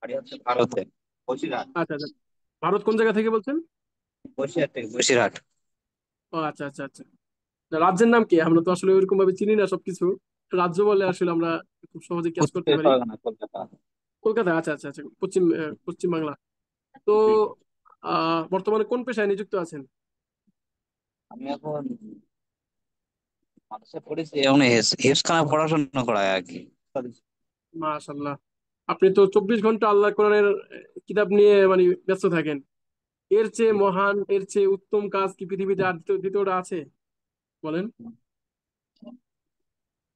বাড়ি হচ্ছে ভারতে, বসিরহাট। আচ্ছা আচ্ছা। ভারত কোন জায়গা থেকে বলছেন? বসিরহাট থেকে, বসিরহাট। ও আচ্ছা আচ্ছা আচ্ছা। না, রাজ্যের নাম কি? আমরা তো আসলে ওইরকম ভাবে চিনি না সবকিছু। রাজ্য বলে আসলে আমরা খুব সহজে ক্যাচ করতে উত্তর পারি। পরগনা, কলকাতা। কলকাতা, আচ্ছা আচ্ছা আচ্ছা, পশ্চিম বাংলা। তো জি। বর্তমানে কোন পেশায় নিযুক্ত আছেন? আমি এখন মানুষে পড়েছি এবং হেফখানা পড়াশোনা করায় আর কি। মাশাল্লাহ। আপনি তো 24 ঘন্টা আল্লাহ কোরআনের কিতাব নিয়ে মানে ব্যস্ত থাকেন। এর চেয়ে মহান, এর চেয়ে উত্তম কাজ কি পৃথিবীতে আর দ্বিতীয়টা আছে বলেন?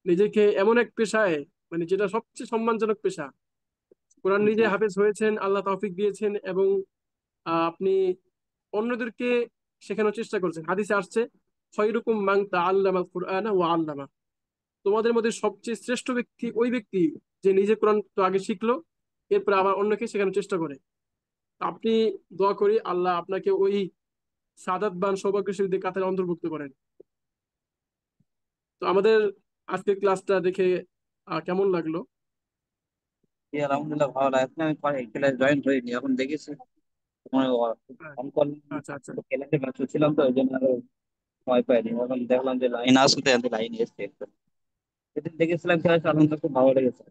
নিজেকে এমন এক পেশায়, মানে যেটা সবচেয়ে সম্মানজনক পেশা, কোরআন নিজে হাফেজ হয়েছেন, আল্লাহ তৌফিক দিয়েছেন, এবং আপনি অন্যদেরকে শেখানোর চেষ্টা করছেন। হাদিসে আসছে, খয়রুকুম মান তাআল্লামাল কুরআনা ওয়া আল্লামা। তোমাদের মধ্যে সবচেয়ে শ্রেষ্ঠ ব্যক্তি ওই ব্যক্তি যে নিজে কোরআন তো আগে শিখলো, এরপর আবার অন্যকে শেখানোর চেষ্টা করে। আপনি, দোয়া করি আল্লাহ আপনাকে ওই সাদাতবান সৌভাগ্যশীলদের কাতারে অন্তর্ভুক্ত করেন। তো আমাদের আজকের ক্লাসটা দেখে কেমন লাগলো? আলহামদুলিল্লাহ ভালো লাগে। এখন আমি ক্লাস জয়েন হইনি, এখন দেখেছি তোমার ফোন কল। আচ্ছা আচ্ছা ক্লাসে ব্যস্ত ছিলাম তো ওই জন্য আরো সময় পাইনি। এখন দেখলাম যে লাইন আসতে, লাইন এসছে। সেদিন দেখেছিলাম ক্লাস, আলহামদুলিল্লাহ খুব ভালো লেগেছে।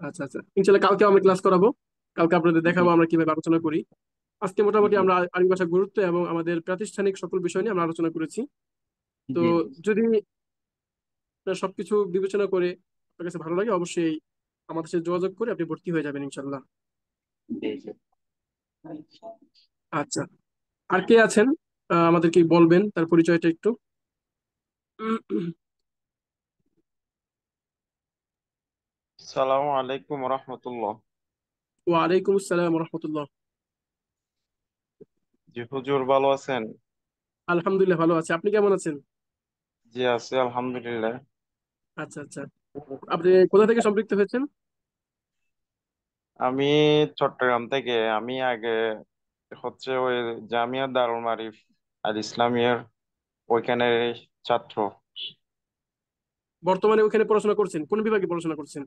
আচ্ছা আচ্ছা, ইনশাল্লাহ কালকে আমরা ক্লাস করাবো। কালকে আপনাদের জি দেখাবো আমরা কিভাবে আলোচনা করি। আজকে মোটামুটি জি আমরা আরবি ভাষার গুরুত্ব এবং আমাদের প্রাতিষ্ঠানিক সকল বিষয় নিয়ে আমরা আলোচনা করেছি। তো জি যদি আপনার সবকিছু বিবেচনা করে আপনার কাছে ভালো লাগে, অবশ্যই আমাদের সাথে যোগাযোগ করে আপনি ভর্তি হয়ে যাবেন ইনশাল্লাহ। জি জি। আচ্ছা, আর কে আছেন আমাদেরকে বলবেন তার পরিচয়টা একটু। সালামু আলাইকুম রহমতুল্লাহ। ওয়ালাইকুম আসসালাম রহমতুল্লাহ। জি হুজুর, ভালো আছেন? আলহামদুলিল্লাহ ভালো আছে, আপনি কেমন আছেন? জি আছি আলহামদুলিল্লাহ। আচ্ছা আচ্ছা। আপনি কোথা থেকে সম্পৃক্ত হয়েছেন? আমি চট্টগ্রাম থেকে। আমি আগে হচ্ছে ওই জামিয়া দারুল মারিফ আল ইসলামিয়ার ওইখানের ছাত্র। বর্তমানে ওখানে পড়াশোনা করছেন, কোন বিভাগে পড়াশোনা করছেন?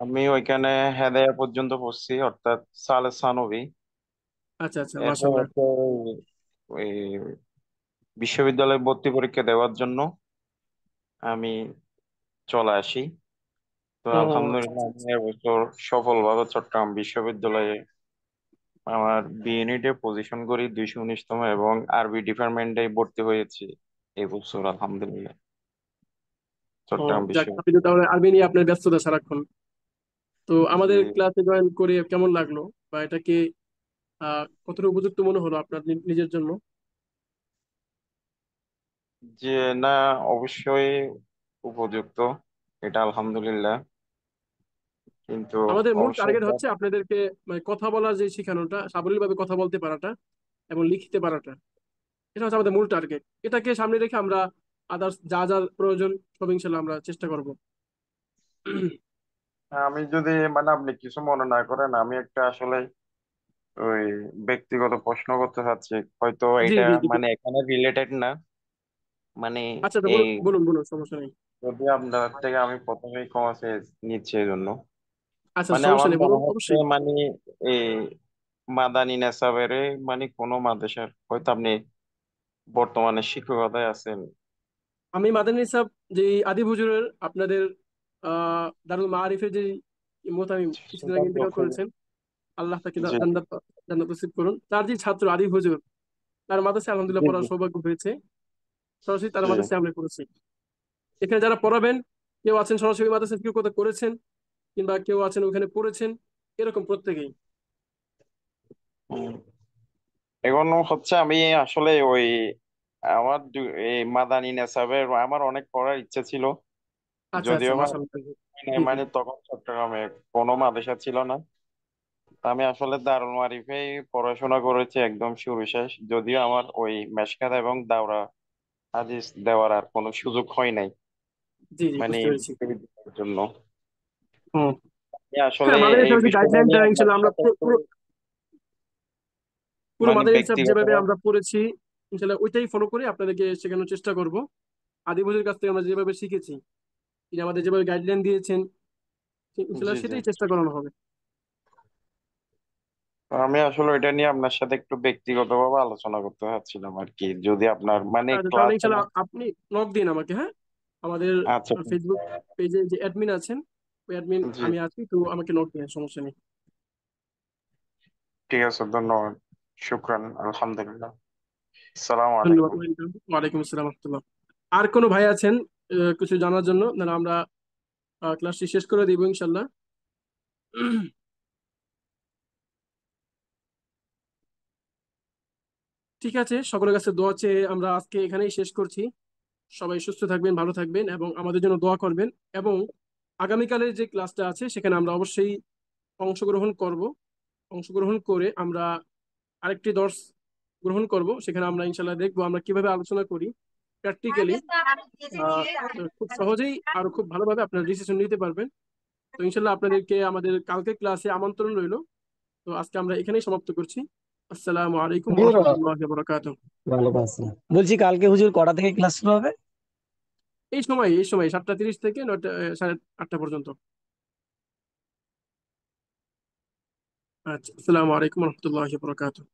আমি ওইখানে হেদায়া পর্যন্ত পড়ছি, অর্থাৎ সালে সানবী। আচ্ছা আচ্ছা, এরপর মাশাল্লাহ। হচ্ছে ওই বিশ্ববিদ্যালয়ে ভর্তি পরীক্ষা দেওয়ার জন্য আমি চলে আসি। তো ও আচ্ছা আলহামদুলিল্লাহ আচ্ছা আমি আচ্ছা। এবছর সফলভাবে চট্টগ্রাম বিশ্ববিদ্যালয়ে আমার বিএনইটে পজিশন করি 219তম, এবং আরবি ডিপার্টমেন্টে ভর্তি হয়েছি এই বছর আলহামদুলিল্লাহ ও চট্টগ্রাম যাক, আপনি তো বিশ্ববিদ্যালয়। তাহলে আরবি নিয়ে আপনার ব্যস্ততা সারাক্ষণ। তো জি আমাদের ক্লাসে জয়েন করে কেমন লাগলো, বা এটাকে কতটা উপযুক্ত মনে হলো আপনার নিজের জন্য? যে না, অবশ্যই উপযুক্ত এটা আলহামদুলিল্লাহ। কিন্তু আমাদের মূল অবশ্য টার্গেট হচ্ছে আপনাদেরকে মানে কথা বলার যে শিখানোটা, সাবলীলভাবে কথা বলতে পারাটা এবং লিখতে পারাটা, এটা হচ্ছে আমাদের মূল টার্গেট। এটাকে সামনে রেখে আমরা আদার্স যা যা প্রয়োজন সব ইনশাল্লাহ আমরা চেষ্টা করব। আমি যদি মানে আপনি কিছু মনে না করেন, আমি একটা আসলে ওই ব্যক্তিগত প্রশ্ন করতে চাচ্ছি, হয়তো জি এটা জি জি। মানে এখানে রিলেটেড না, মানে আচ্ছা তো এই বলুন বলুন, সমস্যা নেই। যদি আপনার থেকে আমি প্রথমেই ক্ষমা চেয়ে নিচ্ছি এই জন্য। আচ্ছা মানে সমস্যা আমার নেই, মনে বলুন হচ্ছে অবশ্যই। মানে এই মাদানী নেসাবের মানে কোনো মাদ্রাসার হয়তো আপনি বর্তমানে শিক্ষকতায় আছেন। আমি মাদানী সাহেব যে আদি হুজুরের আপনাদের দারুল মাআরিফের যে মোহতামিম কিছুদিন সেটা আগে তো ইন্তেকাল খুব। করেছেন, আল্লাহ তাকে জি জান্নাত জান্নাত নসিব করুন, তার যে ছাত্র আদি হুজুর, তার মাদ্রাসায় আলহামদুলিল্লাহ জি জি পড়ার সৌভাগ্য হয়েছে। সরাসরি তার জি। মাদ্রাসায় আমরা পড়েছি। এখানে যারা পড়াবেন, কেউ আছেন সরাসরি মাদ্রাসায় শিক্ষকতা করেছেন, কিংবা কেউ আছেন ওখানে পড়েছেন, এরকম প্রত্যেকেই। হুম। এখন হচ্ছে আমি আসলে ওই আমার এই মাদানী নেসাবের আমার অনেক পড়ার ইচ্ছা ছিল, আচ্ছা আচ্ছা, যদিও বা মাশাআল্লাহ। জি জি। মানে তখন চট্টগ্রামে কোনো মাদ্রাসা ছিল না। আমি আসলে দারুল মারিফেই পড়াশোনা করেছি একদম শুরু শেষ, যদিও আমার ওই মেশকাত এবং দাওরা হাদিস দেওয়ার আর কোনো সুযোগ হয় নাই, জি জি, মানে বুঝতে পেরেছি। বিশ্ববিদ্যালয়ের জন্য। হুম। আমি আসলে হ্যাঁ, মাদানী এই সাহেবের যে বিষয়টা গাইডলাইনটা নিয়ে আপনার ইনশাল্লাহ আমরা সাথে একটু পুরো পুরো মানে মাদানী সাহেব যেভাবে ব্যক্তিগতভাবে। আমরা পড়েছি, ইনশাল্লাহ ওইটাই ফলো করে আপনাদেরকে শেখানোর চেষ্টা করব। আদি হুজুরের কাছ থেকে আমরা যেভাবে শিখেছি, তিনি আমাদের যেভাবে গাইডলাইন দিয়েছেন, জি ইনশাল্লাহ জি। সেটাই চেষ্টা করানো হবে। আমি আসলে এটা নিয়ে আপনার সাথে একটু ব্যক্তিগতভাবে আলোচনা করতে চাচ্ছিলাম আর কি, যদি আপনার মানে আচ্ছা আচ্ছা, তাহলে ক্লাসে। ইনশাল্লাহ আপনি নক দিন আমাকে, হ্যাঁ। আমাদের আচ্ছা ফেসবুক পেজে যে অ্যাডমিন আছেন, ওই অ্যাডমিন জি আমি আছি, তো আমাকে নক দিন, সমস্যা নেই। ঠিক আছে, ধন্যবাদ। শুক্রান, আলহামদুলিল্লাহ। আসসালামু ধন্যবাদ, আলাইকুম। ওয়েলকাম। ওয়ালাইকুম আসসালাম রহমতুল্লাহ। আর কোনো ভাই আছেন কিছু জানার জন্য? না আমরা ক্লাসটি শেষ করে দিব ইনশাল্লাহ। ঠিক আছে, সকলের কাছে দোয়া চেয়ে আমরা আজকে এখানেই শেষ করছি। সবাই সুস্থ থাকবেন, ভালো থাকবেন এবং আমাদের জন্য দোয়া করবেন। এবং আগামীকালের যে ক্লাসটা আছে সেখানে আমরা অবশ্যই অংশগ্রহণ করব। অংশগ্রহণ করে আমরা আরেকটি দর্স গ্রহণ করব, সেখানে আমরা ইনশাল্লাহ দেখবো আমরা কিভাবে আলোচনা করি প্র্যাকটিক্যালি। খুব সহজেই আর খুব ভালোভাবে আপনারা ডিসিশন নিতে পারবেন। তো ইনশাল্লাহ আপনাদেরকে আমাদের কালকে ক্লাসে আমন্ত্রণ রইল। তো আজকে আমরা এখানেই সমাপ্ত করছি। আসসালামু আলাইকুম ওয়া হুজুর, রাহমাতুল্লাহি ওয়া বারাকাতুহু। ওয়ালাইকুম আসসালাম। বলছি কালকে হুজুর কটা থেকে ক্লাস শুরু হবে? এই সময় 7:30 থেকে 9টা 8:30 পর্যন্ত। আচ্ছা, আসসালামু আলাইকুম ওয়া রাহমাতুল্লাহি ওয়া বারাকাতুহু।